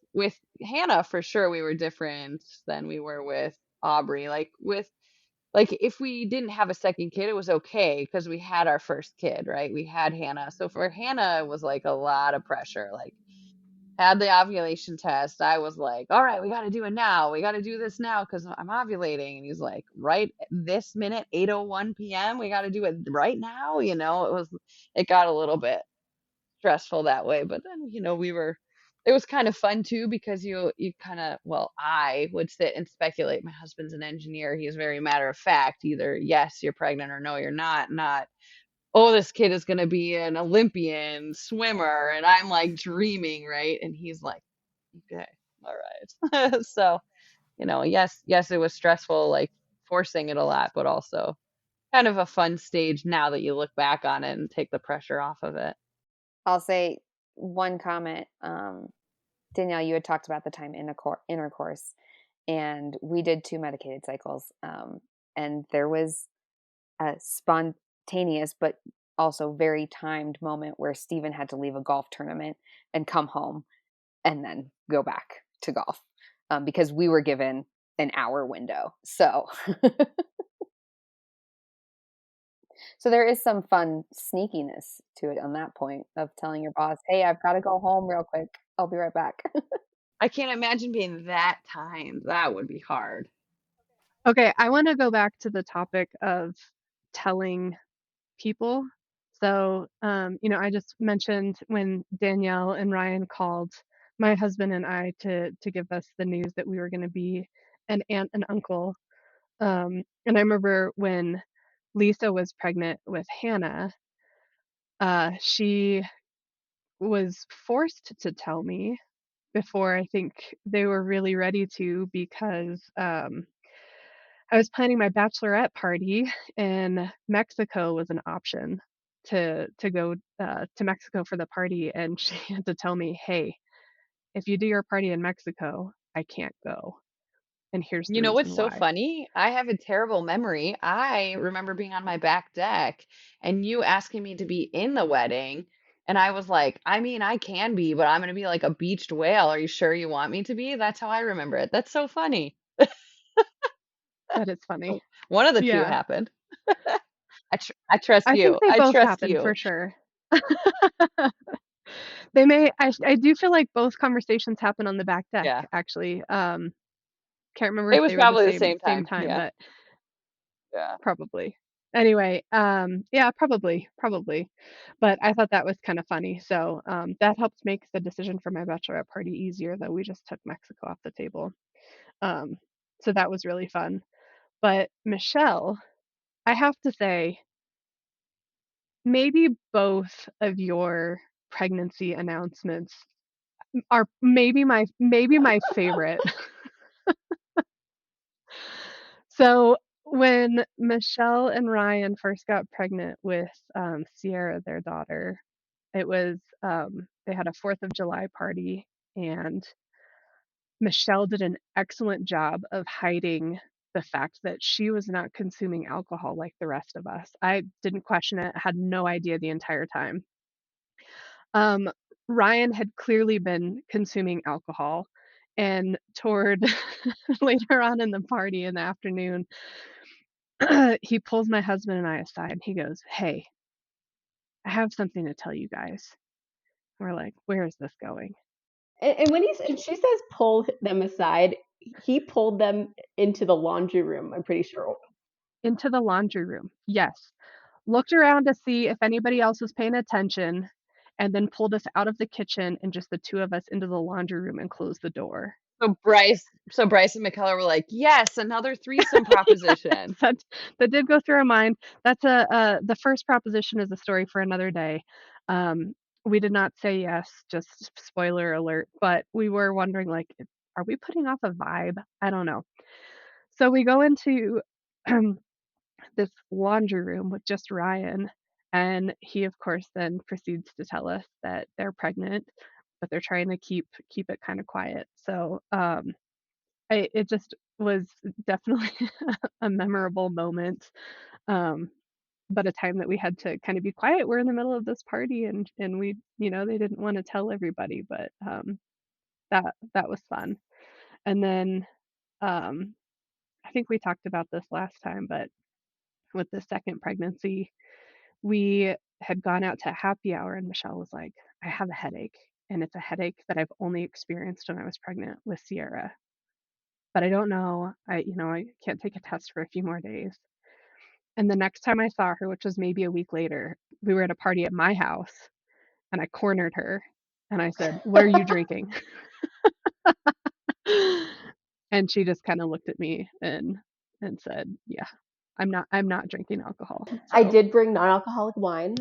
C: Hannah, for sure, we were different than we were with Aubrey. Like if we didn't have a second kid, it was okay because we had our first kid, right? We had Hannah. So for Hannah, it was like a lot of pressure. Like had the ovulation test, I was like, all right, we got to do it now. We got to do this now because I'm ovulating. And he's like, right this minute, 8:01 p.m., we got to do it right now. It got a little bit stressful that way. But then, it was kind of fun too because you kind of, well, I would sit and speculate. My husband's an engineer. He's very matter of fact, either yes, you're pregnant or no, you're not, oh, this kid is going to be an Olympian swimmer. And I'm like dreaming, right? And he's like, okay, all right. So, yes, it was stressful, like forcing it a lot, but also kind of a fun stage now that you look back on it and take the pressure off of it.
B: I'll say one comment. Danielle, you had talked about the time intercourse, and we did 2 medicated cycles. And there was a spontaneous but also very timed moment where Stephen had to leave a golf tournament and come home and then go back to golf, because we were given an hour window. So so there is some fun sneakiness to it on that point of telling your boss, hey, I've got to go home real quick. I'll be right back.
C: I can't imagine being that timed. That would be hard.
E: Okay, I want to go back to the topic of telling people. So, I just mentioned when Danielle and Ryan called my husband and I to give us the news that we were going to be an aunt and uncle. And I remember when Lisa was pregnant with Hannah, she was forced to tell me before I think they were really ready to, because I was planning my bachelorette party, and Mexico was an option to go to Mexico for the party, and she had to tell me, hey, if you do your party in Mexico, I can't go, and here's
C: You
E: the
C: know what's
E: reason
C: so
E: why.
C: funny? I have a terrible memory. I remember being on my back deck and you asking me to be in the wedding. And I was like, I mean, I can be, but I'm going to be like a beached whale. Are you sure you want me to be? That's how I remember it. That's so funny.
E: That is funny.
C: One of the two
E: Yeah,
C: happened. I trust
E: I think
C: you.
E: they
C: I
E: both
C: trust
E: happened
C: you.
E: for sure. They may. I do feel like both conversations happen on the back deck,
C: Yeah.
E: actually. Can't remember
C: It
E: if
C: was
E: they were the
C: probably the
E: same
C: same
E: same
C: time.
E: time,
C: Yeah.
E: but
C: Yeah.
E: probably. Anyway, yeah, probably. But I thought that was kind of funny. So that helped make the decision for my bachelorette party easier, though we just took Mexico off the table. Um, so that was really fun. But Michelle, I have to say, maybe both of your pregnancy announcements are maybe my favorite. So when Michelle and Ryan first got pregnant with Sierra, their daughter, it was they had a 4th of July party, and Michelle did an excellent job of hiding the fact that she was not consuming alcohol like the rest of us. I didn't question it, had no idea the entire time. Um, Ryan had clearly been consuming alcohol, and toward later on in the party in the afternoon, he pulls my husband and I aside and he goes, hey, I have something to tell you guys. We're like, where is this going?
D: And when she says pull them aside, he pulled them into the laundry room, I'm pretty sure.
E: Into the laundry room. Yes. Looked around to see if anybody else was paying attention, and then pulled us out of the kitchen and just the two of us into the laundry room and closed the door.
C: So Bryce and McKellar were like, yes, another threesome proposition.
E: That did go through our mind. That's the first proposition is a story for another day. We did not say yes, just spoiler alert, but we were wondering, like, are we putting off a vibe? I don't know. So we go into this laundry room with just Ryan, and he of course then proceeds to tell us that they're pregnant, but they're trying to keep it kind of quiet. So it just was definitely a memorable moment, um, but a time that we had to kind of be quiet. We're in the middle of this party, and we, they didn't want to tell everybody, but that was fun. And then I think we talked about this last time, but with the second pregnancy, we had gone out to happy hour, and Michelle was like, I have a headache, and it's a headache that I've only experienced when I was pregnant with Sierra, but I don't know. I can't take a test for a few more days. And the next time I saw her, which was maybe a week later, we were at a party at my house, And I cornered her and I said, "What are you drinking?" And she just kind of looked at me and said, "Yeah, I'm not drinking alcohol."
D: I
E: So
D: did bring non-alcoholic wine,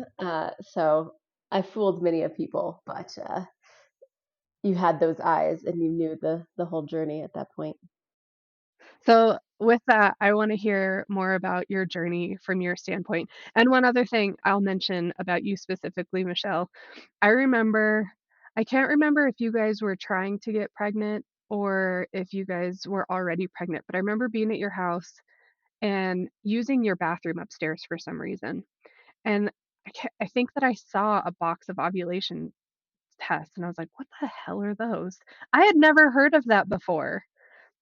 D: so I fooled many of people, but you had those eyes and you knew the whole journey at that point.
E: So with that, I want to hear more about your journey from your standpoint. And one other thing I'll mention about you specifically, Michelle. I can't remember if you guys were trying to get pregnant or if you guys were already pregnant, but I remember being at your house and using your bathroom upstairs for some reason. And I think that I saw a box of ovulation tests and I was like, what the hell are those? I had never heard of that before.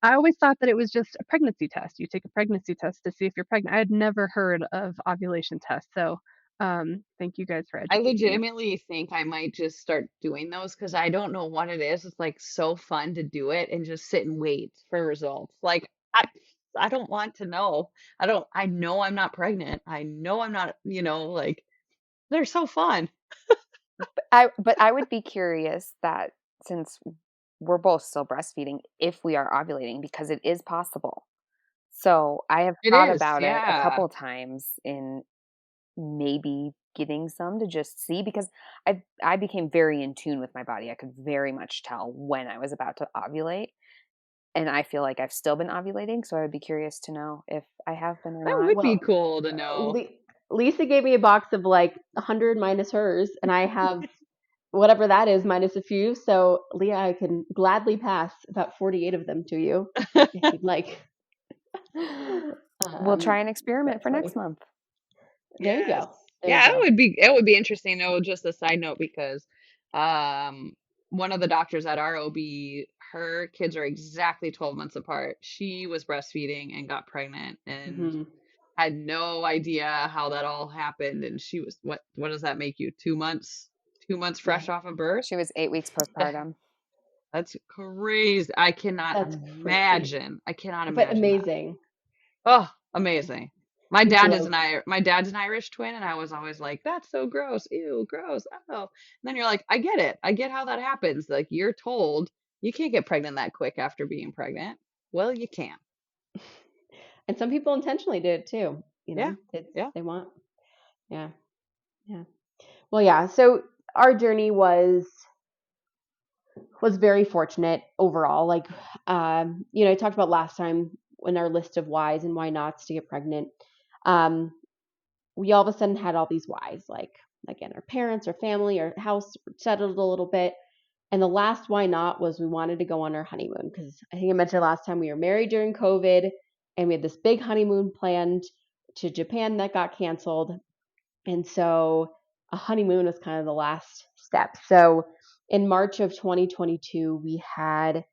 E: I always thought that it was just a pregnancy test. You take a pregnancy test to see if you're pregnant. I had never heard of ovulation tests. So thank you guys for
C: I
E: educating me.
C: legitimately think I might just start doing those because I don't know what it is. It's like so fun to do it and just sit and wait for results. Like I don't want to know. I know I'm not pregnant. I know I'm not, like they're so fun.
B: But I would be curious that since we're both still breastfeeding, if we are ovulating, because it is possible. So I have
C: It
B: thought
C: is,
B: about it a
C: yeah.
B: couple times in maybe getting some to just see, because I became very in tune with my body. I could very much tell when I was about to ovulate. And I feel like I've still been ovulating, so I would be curious to know if I have been or
C: That
B: not.
C: would be
D: Well,
C: cool to know.
D: Lisa gave me a box of like 100 minus hers, and I have whatever that is minus a few. So, Leah, I can gladly pass about 48 of them to you if you'd like.
B: We'll try an experiment
D: That's
B: for next
D: funny.
B: month.
D: There you
C: Yes.
D: go. There you
C: Yeah,
D: go.
C: it would be interesting though, just a side note because um one of the doctors at our OB, her kids are exactly 12 months apart. She was breastfeeding and got pregnant and
D: Hmm.
C: had no idea how that all happened and she was what does that make you? 2 months? 2 months
D: Yeah,
C: fresh off of birth?
B: She was 8 weeks
C: Yeah,
B: postpartum.
C: that's crazy. I cannot
D: that's crazy,
C: imagine. I cannot
D: but
C: imagine that.
D: amazing.
C: Oh, amazing.
D: You drove.
C: My dad's an Irish twin, and I was always like, that's so gross. Ew, gross. Oh. And then you're like, I get it. I get how that happens. Like you're told you can't get pregnant that quick after being pregnant. Well, you can.
D: And some people intentionally did it too.
C: Yeah.
D: It's
C: Yeah.
D: they want. Yeah, yeah. Well, yeah. So our journey was very fortunate overall. Like, I talked about last time in our list of whys and why nots to get pregnant. Um, we all of a sudden had all these whys, like again, our parents, our family, our house settled a little bit. And the last why not was we wanted to go on our honeymoon because I think I mentioned last time we were married during COVID and we had this big honeymoon planned to Japan that got canceled. And so a honeymoon was kind of the last step. So in March of 2022, we had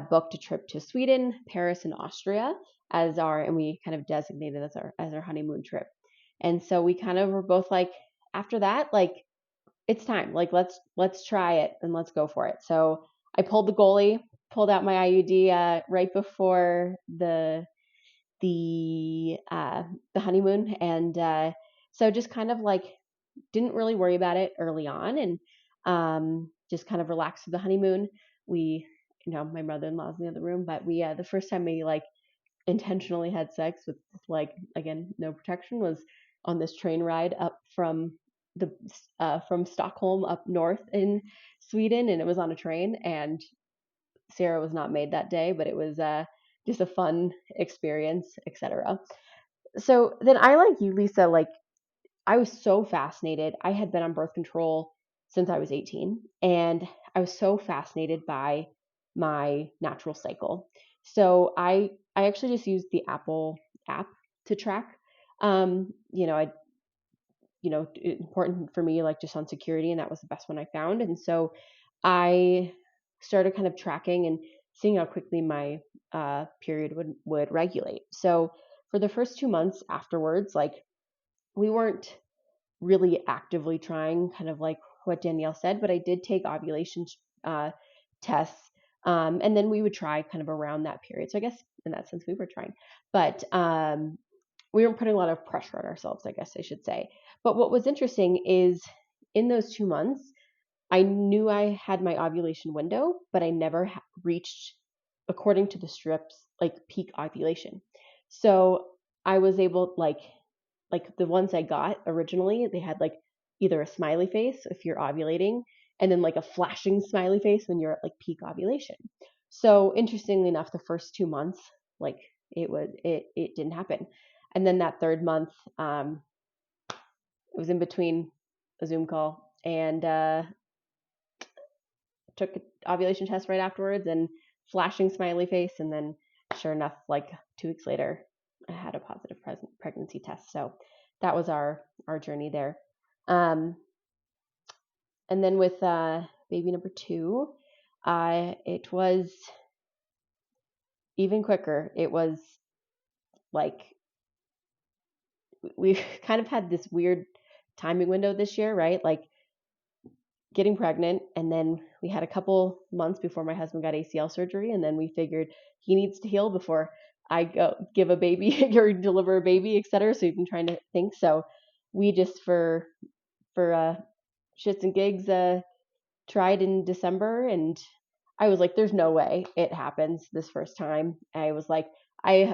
D: booked a trip to Sweden, Paris, and Austria and we kind of designated as our honeymoon trip. And so we kind of were both like, after that, like it's time. Like let's try it and let's go for it. So I pulled the goalie, pulled out my IUD right before the honeymoon, and so just kind of like didn't really worry about it early on, and just kind of relaxed with the honeymoon. We, my mother-in-law's in the other room, but we the first time we like intentionally had sex with like again no protection was on this train ride up from Stockholm up north in Sweden, and it was on a train, and Sarah was not made that day, but it was just a fun experience, etc. So then I, like you, Lisa, like I was so fascinated. I had been on birth control since I was 18, and I was so fascinated by my natural cycle. So I actually just used the Apple app to track. I important for me, like just on security, and that was the best one I found. And so I started kind of tracking and seeing how quickly my period would regulate. So for the first 2 months afterwards, like we weren't really actively trying, kind of like what Danielle said, but I did take ovulation tests. And then we would try kind of around that period. So I guess in that sense, we were trying, but we weren't putting a lot of pressure on ourselves, I guess I should say. But what was interesting is in those 2 months, I knew I had my ovulation window, but I never reached, according to the strips, like peak ovulation. So I was able, like the ones I got originally, they had like either a smiley face if you're ovulating, and then like a flashing smiley face when you're at like peak ovulation. So interestingly enough, the first 2 months, like it didn't happen. And then that third month, it was in between a Zoom call, and took an ovulation test right afterwards, and flashing smiley face, and then sure enough, like 2 weeks later, I had a positive pregnancy test. So that was our journey there. And then with baby number 2, it was even quicker. It was like we kind of had this weird timing window this year, right? Like getting pregnant, and then we had a couple months before my husband got ACL surgery, and then we figured he needs to heal before I go give a baby or deliver a baby, etc. So we've been trying to think. So we just for shits and gigs tried in December, and I was like, there's no way it happens this first time. I was like,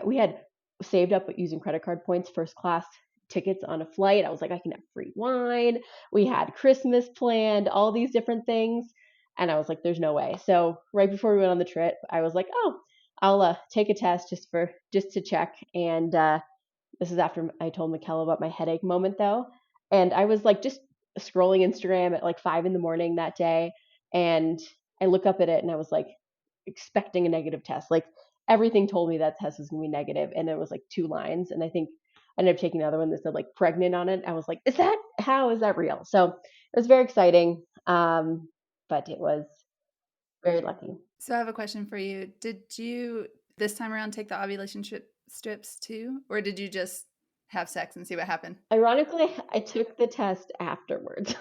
D: we had saved up using credit card points, first class tickets on a flight. I was like, I can have free wine. We had Christmas planned, all these different things. And I was like, there's no way. So right before we went on the trip, I was like, oh, I'll take a test just to check. And this is after I told Mikkel about my headache moment though. And I was like just scrolling Instagram at like 5 in the morning that day. And I look up at it and I was like expecting a negative test. Like everything told me that test was going to be negative, and it was like 2 lines. And I think I ended up taking another one that said like pregnant on it. I was like, how is that real? So it was very exciting. But it was very lucky.
A: So I have a question for you. Did you this time around take the ovulation strips too? Or did you just have sex and see what happened?
D: Ironically, I took the test afterwards.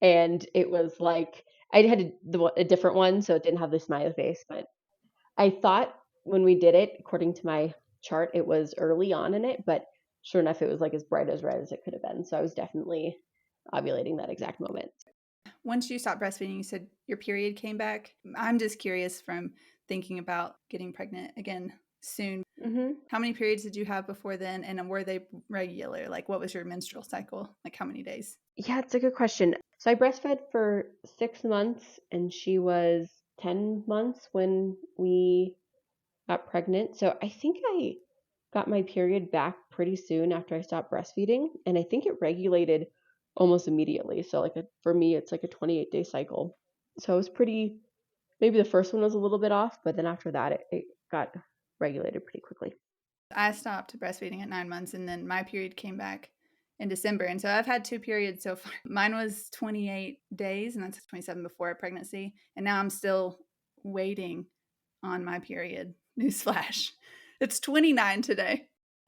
D: And it was like I had a different one, so it didn't have the smiley face. But I thought when we did it, according to my chart, it was early on in it. But sure enough, it was like as bright as red as it could have been. So I was definitely ovulating that exact moment.
A: Once you stopped breastfeeding, you said your period came back. I'm just curious from thinking about getting pregnant again soon.
D: Mm-hmm.
A: How many periods did you have before then? And were they regular? Like, what was your menstrual cycle? Like, how many days?
D: Yeah, it's a good question. So I breastfed for 6 months, and she was 10 months when we got pregnant. So I think I got my period back pretty soon after I stopped breastfeeding, and I think it regulated almost immediately. So like for me, it's like a 28-day cycle. So it was pretty. Maybe the first one was a little bit off, but then after that, it got regulated pretty quickly.
A: I stopped breastfeeding at 9 months, and then my period came back in December. And so I've had 2 periods so far. Mine was 28 days, and that's 27 before a pregnancy. And now I'm still waiting on my period. Newsflash. It's 29 today.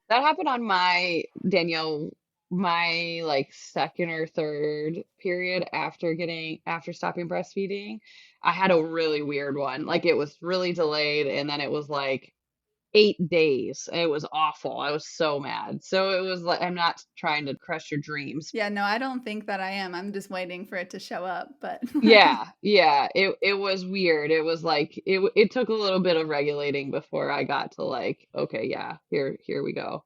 C: That happened on my Danielle, my like second or third period after stopping breastfeeding. I had a really weird one. Like it was really delayed, and then it was like 8 days. It was awful. I was so mad. So it was like, I'm not trying to crush your dreams.
A: Yeah, no, I don't think that I am. I'm just waiting for it to show up. But
C: Yeah, it was weird. It was like it took a little bit of regulating before I got to like, okay, yeah, here we go.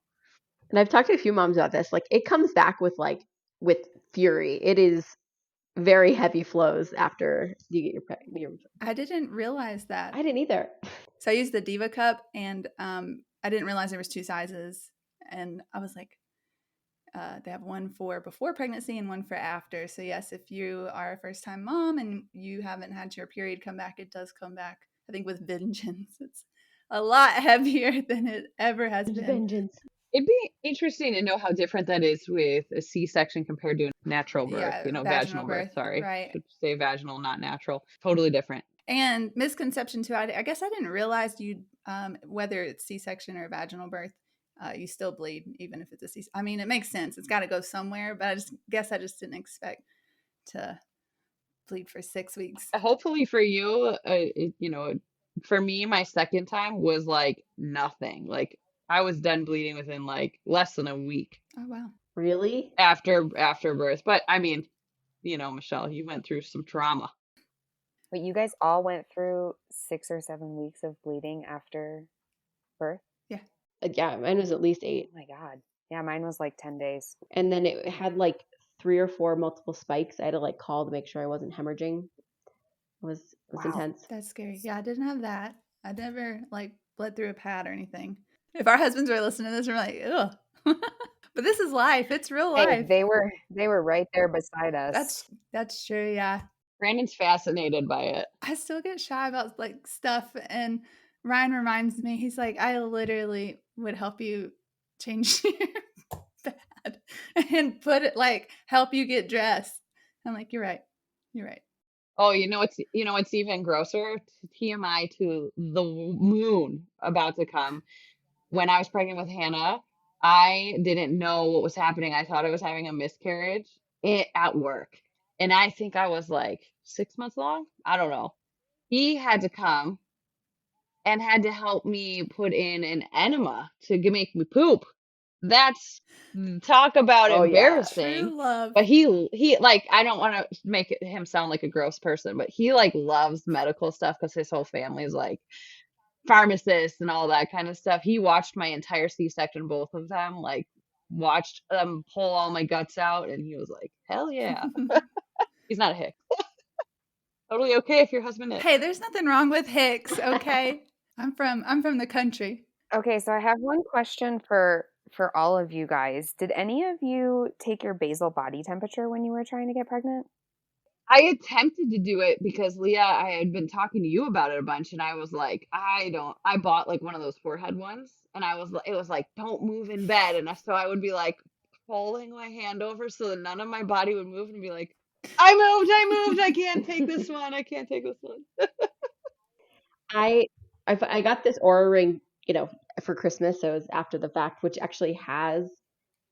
D: And I've talked to a few moms about this. Like it comes back with fury. It is very heavy flows after you get your
A: I didn't realize that.
D: I didn't either.
A: So I used the Diva cup, and I didn't realize there was 2 sizes. And I was like, they have one for before pregnancy and one for after. So yes, if you are a first-time mom and you haven't had your period come back, it does come back. I think with vengeance. It's a lot heavier than it ever has been.
D: Vengeance.
C: It'd be interesting to know how different that is with a C-section compared to a natural birth,
A: Yeah,
C: vaginal birth, sorry.
A: right.
C: Should say vaginal, not natural. Totally different.
A: And misconception too, I guess I didn't realize you, whether it's C-section or vaginal birth, you still bleed even if it's a C-section. I mean, it makes sense. It's got to go somewhere, but I just didn't expect to bleed for 6 weeks.
C: Hopefully for you, for me, my second time was like nothing. Like I was done bleeding within like less than a week
A: Oh, wow.
D: Really?
C: after birth. But I mean, Michelle, you went through some trauma.
B: But you guys all went through 6 or 7 weeks of bleeding after birth?
A: Yeah.
D: Yeah, mine was at least 8.
B: Oh my God. Yeah, mine was like 10 days.
D: And then it had like 3 or 4 multiple spikes. I had to like call to make sure I wasn't hemorrhaging. It was
B: Wow.
D: intense.
A: That's scary. Yeah, I didn't have that. I never like bled through a pad or anything. If our husbands were listening to this, we're like, ugh. But this is life. It's real
B: Hey,
A: life.
B: they were right there beside us.
A: That's true. Yeah.
C: Brandon's fascinated by it.
A: I still get shy about like stuff, and Ryan reminds me. He's like, I literally would help you change your pad and put it like help you get dressed. I'm like, you're right. You're right.
C: Oh, it's even grosser. TMI to the moon about to come. When I was pregnant with Hannah, I didn't know what was happening. I thought I was having a miscarriage at work. And I think I was like 6 months long. I don't know. He had to come and had to help me put in an enema to make me poop. That's talk about
B: Oh, yeah.
C: embarrassing.
A: True love.
C: But he like I don't want to make him sound like a gross person, but he like loves medical stuff because his whole family is like pharmacists and all that kind of stuff. He watched my entire C-section, both of them, like watched them pull all my guts out, and he was like, "Hell yeah." He's not a hick. Totally okay if your husband is.
A: Hey, there's nothing wrong with Hicks, okay? I'm from the country.
B: Okay, so I have one question for all of you guys. Did any of you take your basal body temperature when you were trying to get pregnant?
C: I attempted to do it because Leah, I had been talking to you about it a bunch, and I was like, I bought like one of those forehead ones, and it was like, don't move in bed. And so I would be like pulling my hand over so that none of my body would move and be like, I moved, I can't take this one, I can't take this one.
D: I got this Aura ring, for Christmas. So it was after the fact, which actually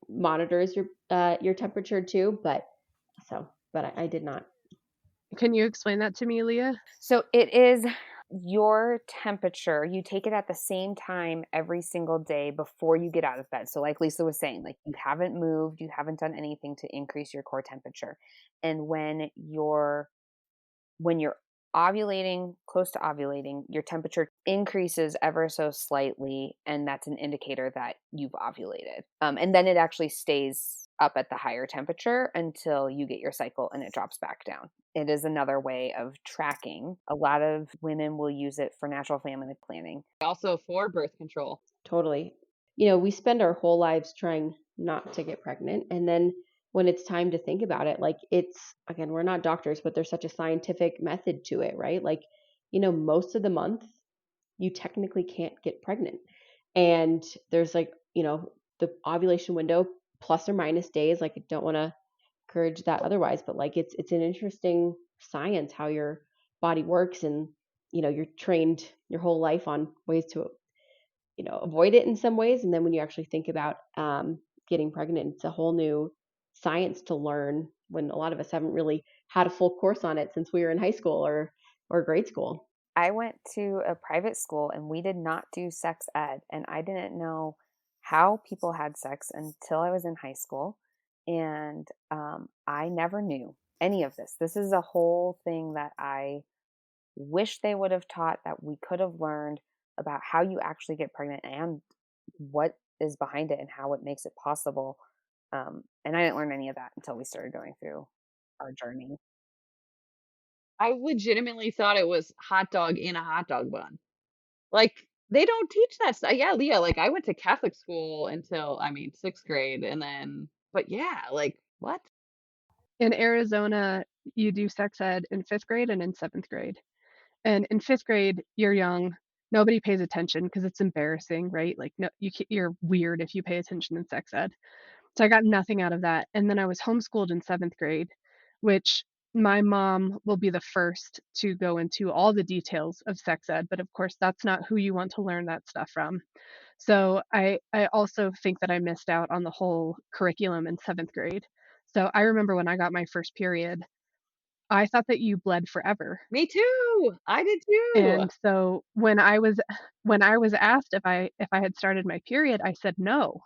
D: monitors your temperature too. But I did not.
E: Can you explain that to me, Leah?
B: So it is your temperature. You take it at the same time every single day before you get out of bed. So like Lisa was saying, like you haven't moved, you haven't done anything to increase your core temperature. And when you're ovulating, close to ovulating, your temperature increases ever so slightly, and that's an indicator that you've ovulated. And then it actually stays up at the higher temperature until you get your cycle and it drops back down. It is another way of tracking. A lot of women will use it for natural family planning.
C: Also for birth control.
D: Totally. We spend our whole lives trying not to get pregnant. And then when it's time to think about it, like again, we're not doctors, but there's such a scientific method to it, right? Like, most of the month you technically can't get pregnant. And there's like, the ovulation window plus or minus days. Like I don't want to encourage that otherwise, but like it's an interesting science how your body works, and you're trained your whole life on ways to avoid it in some ways, and then when you actually think about getting pregnant, it's a whole new science to learn when a lot of us haven't really had a full course on it since we were in high school or grade school.
B: I went to a private school and we did not do sex ed, and I didn't know how people had sex until I was in high school, and I never knew any of this. This is a whole thing that I wish they would have taught, that we could have learned about how you actually get pregnant and what is behind it and how it makes it possible. And I didn't learn any of that until we started going through our journey.
C: I legitimately thought it was hot dog in a hot dog bun. Like they don't teach that stuff. Yeah, Leah, like I went to Catholic school until, 6th grade, and then, but yeah, like what?
E: In Arizona, you do sex ed in 5th grade and in 7th grade. And in 5th grade, you're young. Nobody pays attention because it's embarrassing, right? Like, no, you're weird if you pay attention in sex ed. So I got nothing out of that. And then I was homeschooled in 7th grade, which my mom will be the first to go into all the details of sex ed. But of course, that's not who you want to learn that stuff from. So I also think that I missed out on the whole curriculum in 7th grade. So I remember when I got my first period, I thought that you bled forever.
C: Me too. I did too.
E: And so when I was asked if I had started my period, I said no,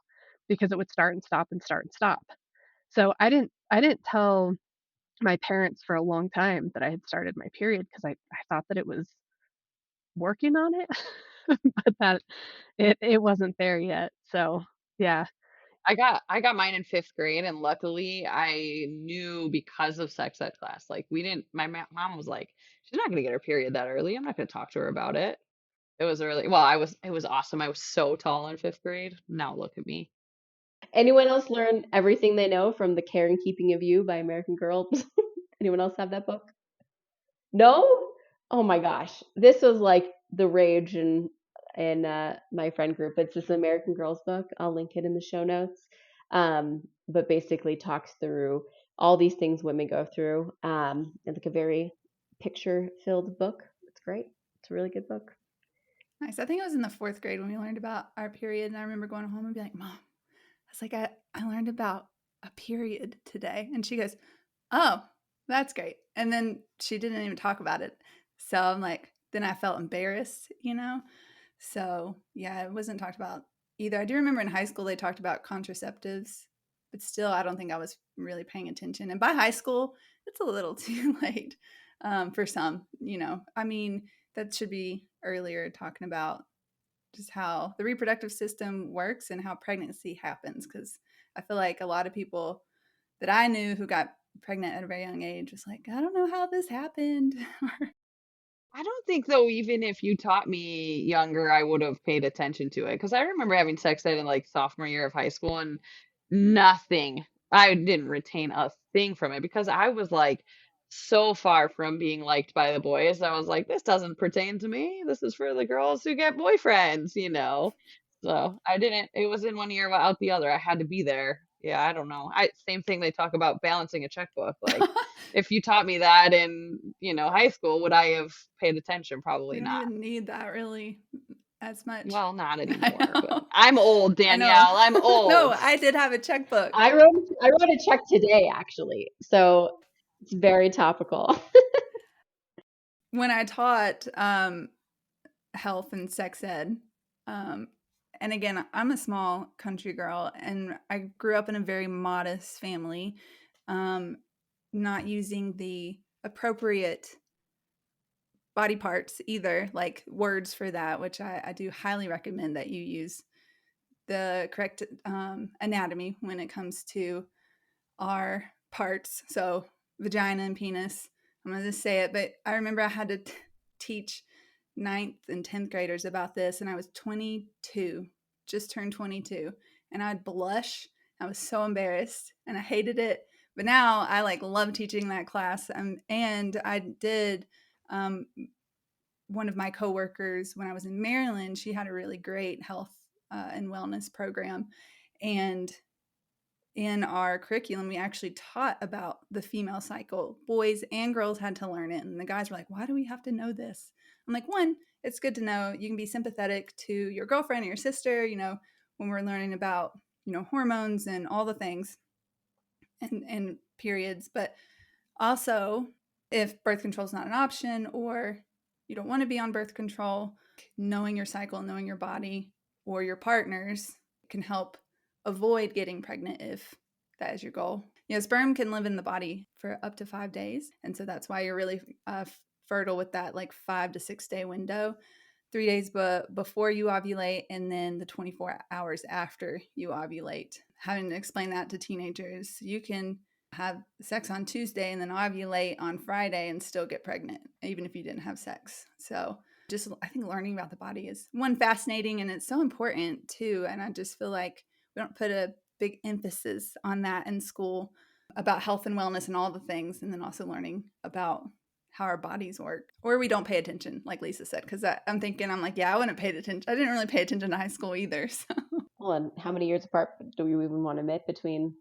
E: because it would start and stop and start and stop. So I didn't tell my parents for a long time that I had started my period because I thought that it was working on it, but that it wasn't there yet. So yeah.
C: I got mine in fifth grade, and luckily I knew because of sex ed class. Like we didn't. My mom was like, she's not gonna get her period that early. I'm not gonna talk to her about it. It was early. Well, I was. It was awesome. I was so tall in fifth grade. Now look at me.
D: Anyone else learn everything they know from The Care and Keeping of You by American Girl? Anyone else have that book? No? Oh my gosh. This was like the rage in my friend group. It's this American Girls book. I'll link it in the show notes. But basically talks through all these things women go through. It's like a very picture filled book. It's great. It's a really good book.
A: Nice. I think it was in the 4th grade when we learned about our period, and I remember going home and being like, Mom, I was like, I learned about a period today. And she goes, oh, that's great. And then she didn't even talk about it. So I'm like, then I felt embarrassed, you know? So yeah, it wasn't talked about either. I do remember in high school they talked about contraceptives, but still, I don't think I was really paying attention. And by high school, it's a little too late for some, you know? I mean, that should be earlier talking about just how the reproductive system works and how pregnancy happens. Because I feel like a lot of people that I knew who got pregnant at a very young age was like, I don't know how this happened.
C: I don't think though, even if you taught me younger, I would have paid attention to it. Because I remember having sex ed in like sophomore year of high school and nothing. I didn't retain a thing from it because I was like so far from being liked by the boys. I was like, this doesn't pertain to me. This is for the girls who get boyfriends, you know. So I didn't, it was in one ear out the other. I had to be there. Yeah, I don't know. Same thing they talk about balancing a checkbook. Like if you taught me that in, high school, would I have paid attention?
A: We
C: Probably
A: don't
C: not.
A: even need that really as much.
C: Well, not
A: I
C: anymore, but
A: know.
C: I'm old,
A: I know.
C: Danielle. I'm
A: No,
C: old.
A: I did have a checkbook.
D: I wrote a check today actually. So it's very topical.
A: When I taught health and sex ed, um, and again, I'm a small country girl, and I grew up in a very modest family, um, not using the appropriate body parts either, like words for that, which I do highly recommend that you use the correct anatomy when it comes to our parts. So, vagina and penis. I'm going to just say it, but I remember I had to teach ninth and 10th graders about this, and I was 22, just turned 22, and I'd blush. I was so embarrassed, and I hated it. But now I like love teaching that class. And I did um, one of my coworkers when I was in Maryland. She had a really great health and wellness program, and in our curriculum, we actually taught about the female cycle. Boys and girls had to learn it. And the guys were like, why do we have to know this? I'm like, one, it's good to know. You can be sympathetic to your girlfriend or your sister, when we're learning about, hormones and all the things and periods. But also, if birth control is not an option or you don't want to be on birth control, knowing your cycle, knowing your body or your partners can help avoid getting pregnant if that is your goal. Sperm can live in the body for up to 5 days. And so that's why you're really fertile with that like 5 to 6 day window. 3 days before you ovulate, and then the 24 hours after you ovulate. Having to explain that to teenagers, you can have sex on Tuesday and then ovulate on Friday and still get pregnant, even if you didn't have sex. So I think learning about the body is one fascinating, and it's so important too. And I just feel like we don't put a big emphasis on that in school about health and wellness and all the things, and then also learning about how our bodies work, or we don't pay attention, like Lisa said. Because I'm like, yeah, I wouldn't pay attention. I didn't really pay attention to high school either. So.
D: Well, and how many years apart do we even want to admit between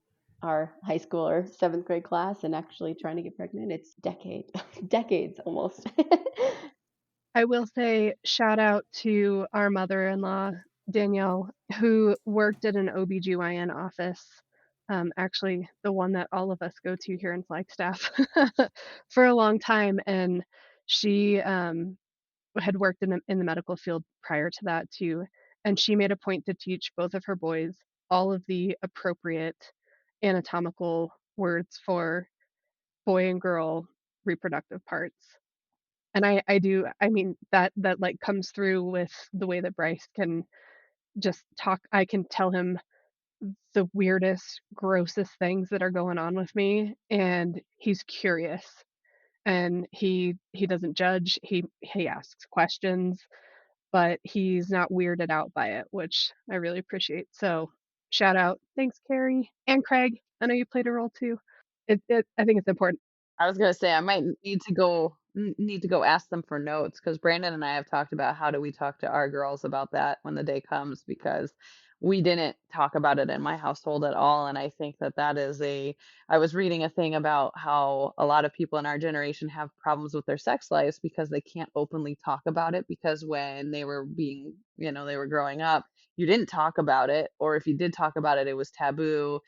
D: our high school or 7th grade class and actually trying to get pregnant? It's decades almost.
E: I will say shout out to our mother-in-law, Danielle, who worked at an OBGYN office, actually the one that all of us go to here in Flagstaff for a long time. And she had worked in the medical field prior to that too. And she made a point to teach both of her boys all of the appropriate anatomical words for boy and girl reproductive parts. And I mean, that like comes through with the way that Bryce can just talk. I can tell him the weirdest, grossest things that are going on with me, and he's curious, and he doesn't judge. He asks questions, but he's not weirded out by it, which I really appreciate. So shout out. Thanks, Carrie and Craig. I know you played a role too. I think it's important.
C: I was gonna say I might need to go ask them for notes because Brandon and I have talked about how do we talk to our girls about that when the day comes because we didn't talk about it in my household at all, and I think that that is a I was reading a thing about how a lot of people in our generation have problems with their sex lives because they can't openly talk about it because when they were being, they were growing up, you didn't talk about it, or if you did talk about it, it was taboo,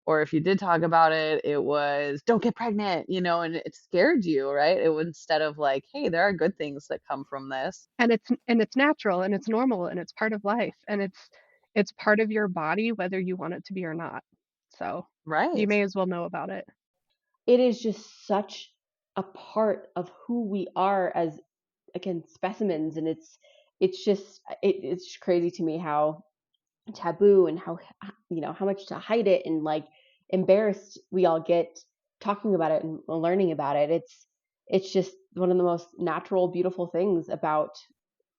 C: or if you did talk about it, it was don't get pregnant, and it scared you, right? It was instead of like, hey, there are good things that come from this.
E: And it's natural and it's normal and it's part of life and it's part of your body whether you want it to be or not. So you
C: Right.
E: may as well know about it.
D: It is just such a part of who we are as, again, specimens, and it's just crazy to me how taboo and how much to hide it and like embarrassed we all get talking about it and learning about it. It's just one of the most natural, beautiful things about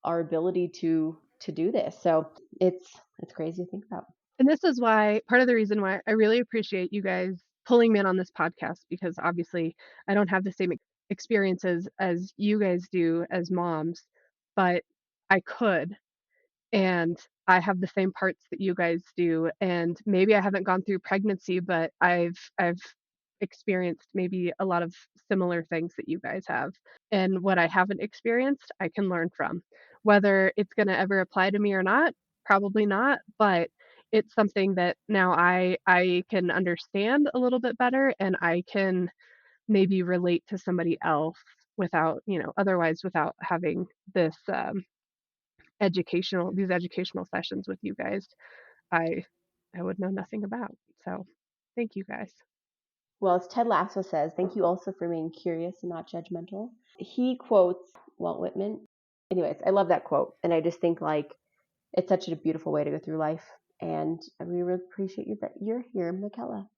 D: our ability to do this. So it's crazy to think about.
E: And this is why part of the reason why I really appreciate you guys pulling me in on this podcast because obviously I don't have the same experiences as you guys do as moms, but I could, and I have the same parts that you guys do, and maybe I haven't gone through pregnancy, but I've experienced maybe a lot of similar things that you guys have. And what I haven't experienced, I can learn from. Whether it's going to ever apply to me or not, probably not, but it's something that now I can understand a little bit better and I can maybe relate to somebody else without, otherwise without having this educational sessions with you guys, I I would know nothing about. So thank you guys.
D: Well, as Ted Lasso says, thank you also for being curious and not judgmental. He quotes Walt Whitman. Anyways, I love that quote, and I just think like it's such a beautiful way to go through life. And we really appreciate you that you're here, Michaela.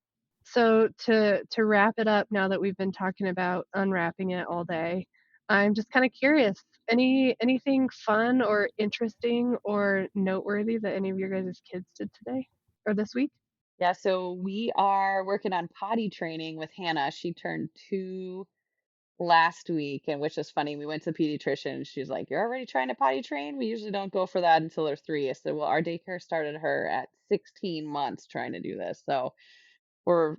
E: So to wrap it up, now that we've been talking about unwrapping it all day, I'm just kind of curious. Anything fun or interesting or noteworthy that any of your guys' kids did today or this week?
C: Yeah, so we are working on potty training with Hannah. She turned 2 last week, and which is funny. We went to the pediatrician and she's like, "You're already trying to potty train? We usually don't go for that until they're 3." I said, "Well, our daycare started her at 16 months trying to do this. So we're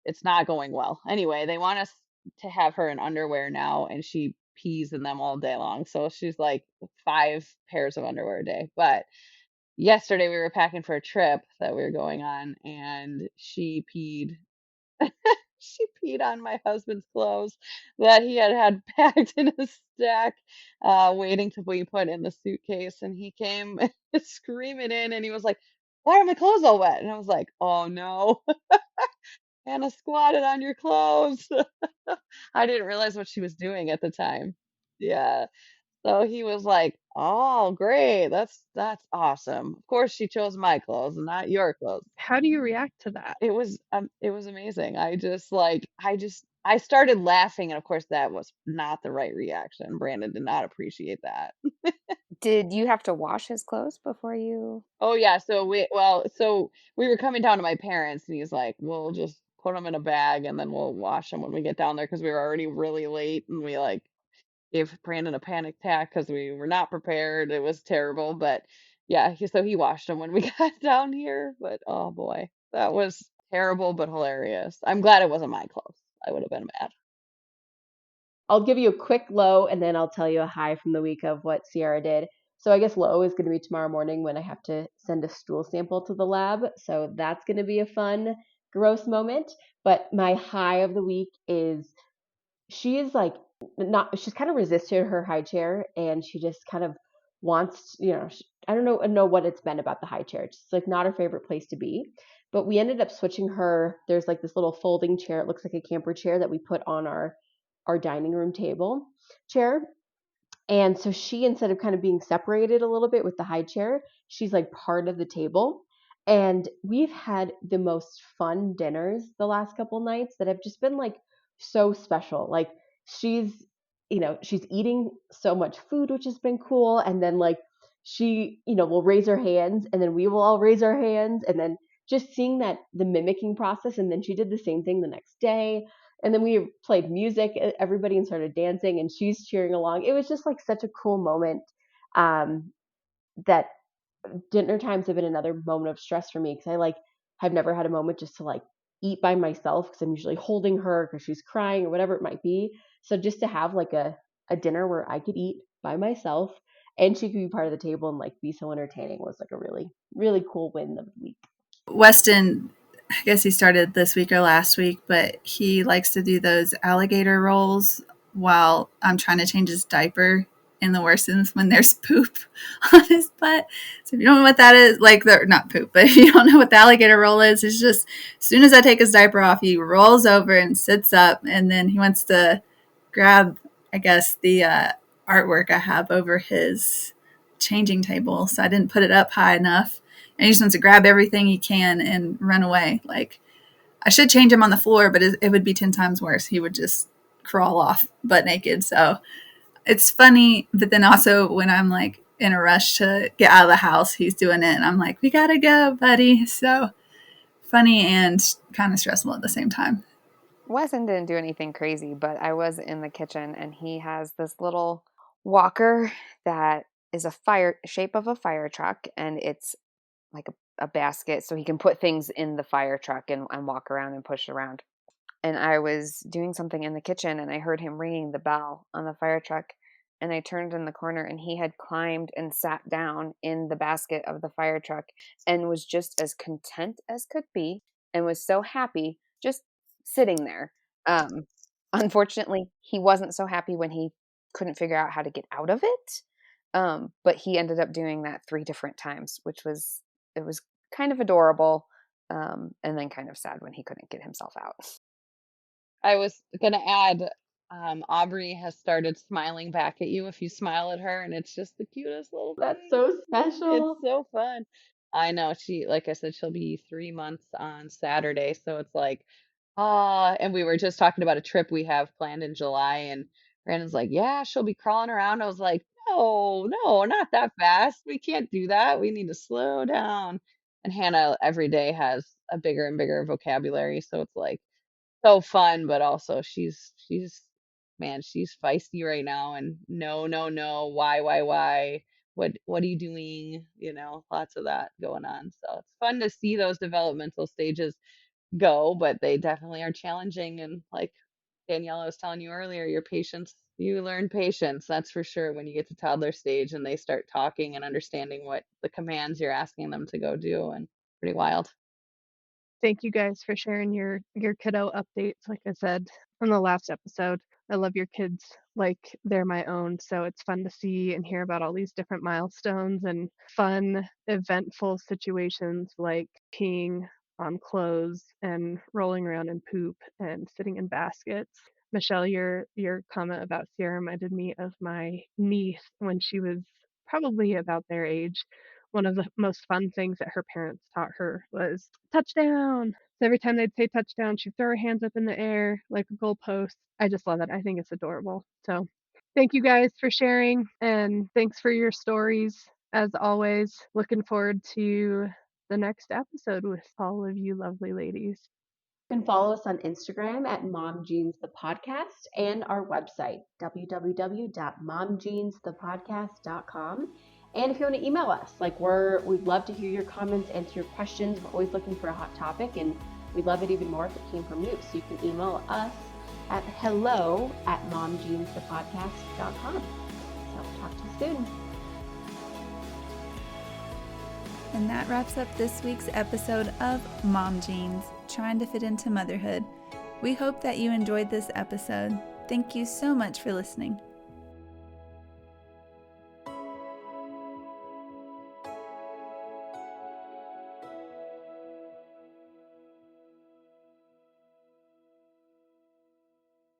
C: it's not going well." Anyway, they want us to have her in underwear now, and she pees in them all day long. So she's like 5 pairs of underwear a day. But yesterday we were packing for a trip that we were going on, and she peed on my husband's clothes that he had packed in a stack, waiting to be put in the suitcase. And he came screaming in, and he was like, "Why are my clothes all wet?" And I was like, "Oh no, Anna squatted on your clothes." I didn't realize what she was doing at the time. Yeah. So he was like, "Oh, great. That's awesome. Of course she chose my clothes and not your clothes."
E: How do you react to that?
C: It was amazing. I started laughing, and of course that was not the right reaction. Brandon did not appreciate that.
B: Did you have to wash his clothes before you?
C: Oh yeah, so we were coming down to my parents, and he's like, "We'll just put them in a bag and then we'll wash them when we get down there," because we were already really late, and we like gave Brandon a panic attack because we were not prepared. It was terrible, but yeah, so he washed them when we got down here. But oh boy, that was terrible but hilarious. I'm glad it wasn't my clothes. I would have been mad.
D: I'll give you a quick low and then I'll tell you a high from the week of what Sierra did. So I guess low is going to be tomorrow morning when I have to send a stool sample to the lab. So that's going to be a fun, gross moment. But my high of the week is she is like she's kind of resisted her high chair and she just kind of wants, I don't know what it's been about the high chair. It's just like not her favorite place to be. But we ended up switching her. There's like this little folding chair. It looks like a camper chair that we put on our dining room table chair. And so she, instead of kind of being separated a little bit with the high chair, she's like part of the table. And we've had the most fun dinners the last couple nights that have just been like so special. Like she's, she's eating so much food, which has been cool. And then like she, will raise her hands and then we will all raise our hands. And then just seeing that the mimicking process. And then she did the same thing the next day. And then we played music, everybody, and started dancing, and she's cheering along. It was just like such a cool moment. That dinner times have been another moment of stress for me because I like have never had a moment just to like eat by myself because I'm usually holding her because she's crying or whatever it might be. So just to have like a dinner where I could eat by myself and she could be part of the table and like be so entertaining was like a really, really cool win of the week.
A: Weston, I guess he started this week or last week, but he likes to do those alligator rolls while I'm trying to change his diaper in the worst sense when there's poop on his butt. So if you don't know what that is, like not poop, but if you don't know what the alligator roll is, it's just as soon as I take his diaper off, he rolls over and sits up, and then he wants to grab, I guess, the artwork I have over his changing table. So I didn't put it up high enough. And he just wants to grab everything he can and run away. Like, I should change him on the floor, but it would be 10 times worse. He would just crawl off butt naked. So it's funny. But then also when I'm like in a rush to get out of the house, he's doing it. And I'm like, we got to go, buddy. So funny and kind of stressful at the same time.
B: Wesson didn't do anything crazy, but I was in the kitchen and he has this little walker that is shape of a fire truck, and it's like a basket so he can put things in the fire truck and walk around and push around. And I was doing something in the kitchen and I heard him ringing the bell on the fire truck, and I turned in the corner and he had climbed and sat down in the basket of the fire truck and was just as content as could be and was so happy just sitting there. Unfortunately, he wasn't so happy when he couldn't figure out how to get out of it. But he ended up doing that 3 different times, which was kind of adorable, and then kind of sad when he couldn't get himself out.
C: I was going to add, Aubrey has started smiling back at you if you smile at her, and it's just the cutest little thing.
D: That's so special.
C: It's so fun. I know, like I said, she'll be 3 months on Saturday, so it's like, and we were just talking about a trip we have planned in July, and Brandon's like, yeah, she'll be crawling around. I was like, no, not that fast. We can't do that. We need to slow down. And Hannah every day has a bigger and bigger vocabulary, so it's like so fun, but also she's man, she's feisty right now, and no, why, what are you doing? Lots of that going on. So it's fun to see those developmental stages go, but they definitely are challenging. And like Danielle was telling you earlier, you learn patience, that's for sure, when you get to toddler stage and they start talking and understanding what the commands you're asking them to go do, and pretty wild.
E: Thank you guys for sharing your kiddo updates. Like I said on the last episode, I love your kids like they're my own. So it's fun to see and hear about all these different milestones and fun, eventful situations like peeing on clothes and rolling around in poop and sitting in baskets. Michelle, your comment about Sierra reminded me of my niece when she was probably about their age. One of the most fun things that her parents taught her was touchdown. So every time they'd say touchdown, she'd throw her hands up in the air like a goalpost. I just love it. I think it's adorable. So thank you guys for sharing, and thanks for your stories. As always, looking forward to the next episode with all of you lovely ladies.
D: You can follow us on Instagram at Mom Jeans the Podcast and our website, www.momjeansthepodcast.com. And if you want to email us, we'd love to hear your comments, answer your questions. We're always looking for a hot topic, and we'd love it even more if it came from you. So you can email us at hello@momjeansthepodcast.com. So talk to you soon.
A: And that wraps up this week's episode of Mom Jeans, trying to fit into motherhood. We hope that you enjoyed this episode. Thank you so much for listening.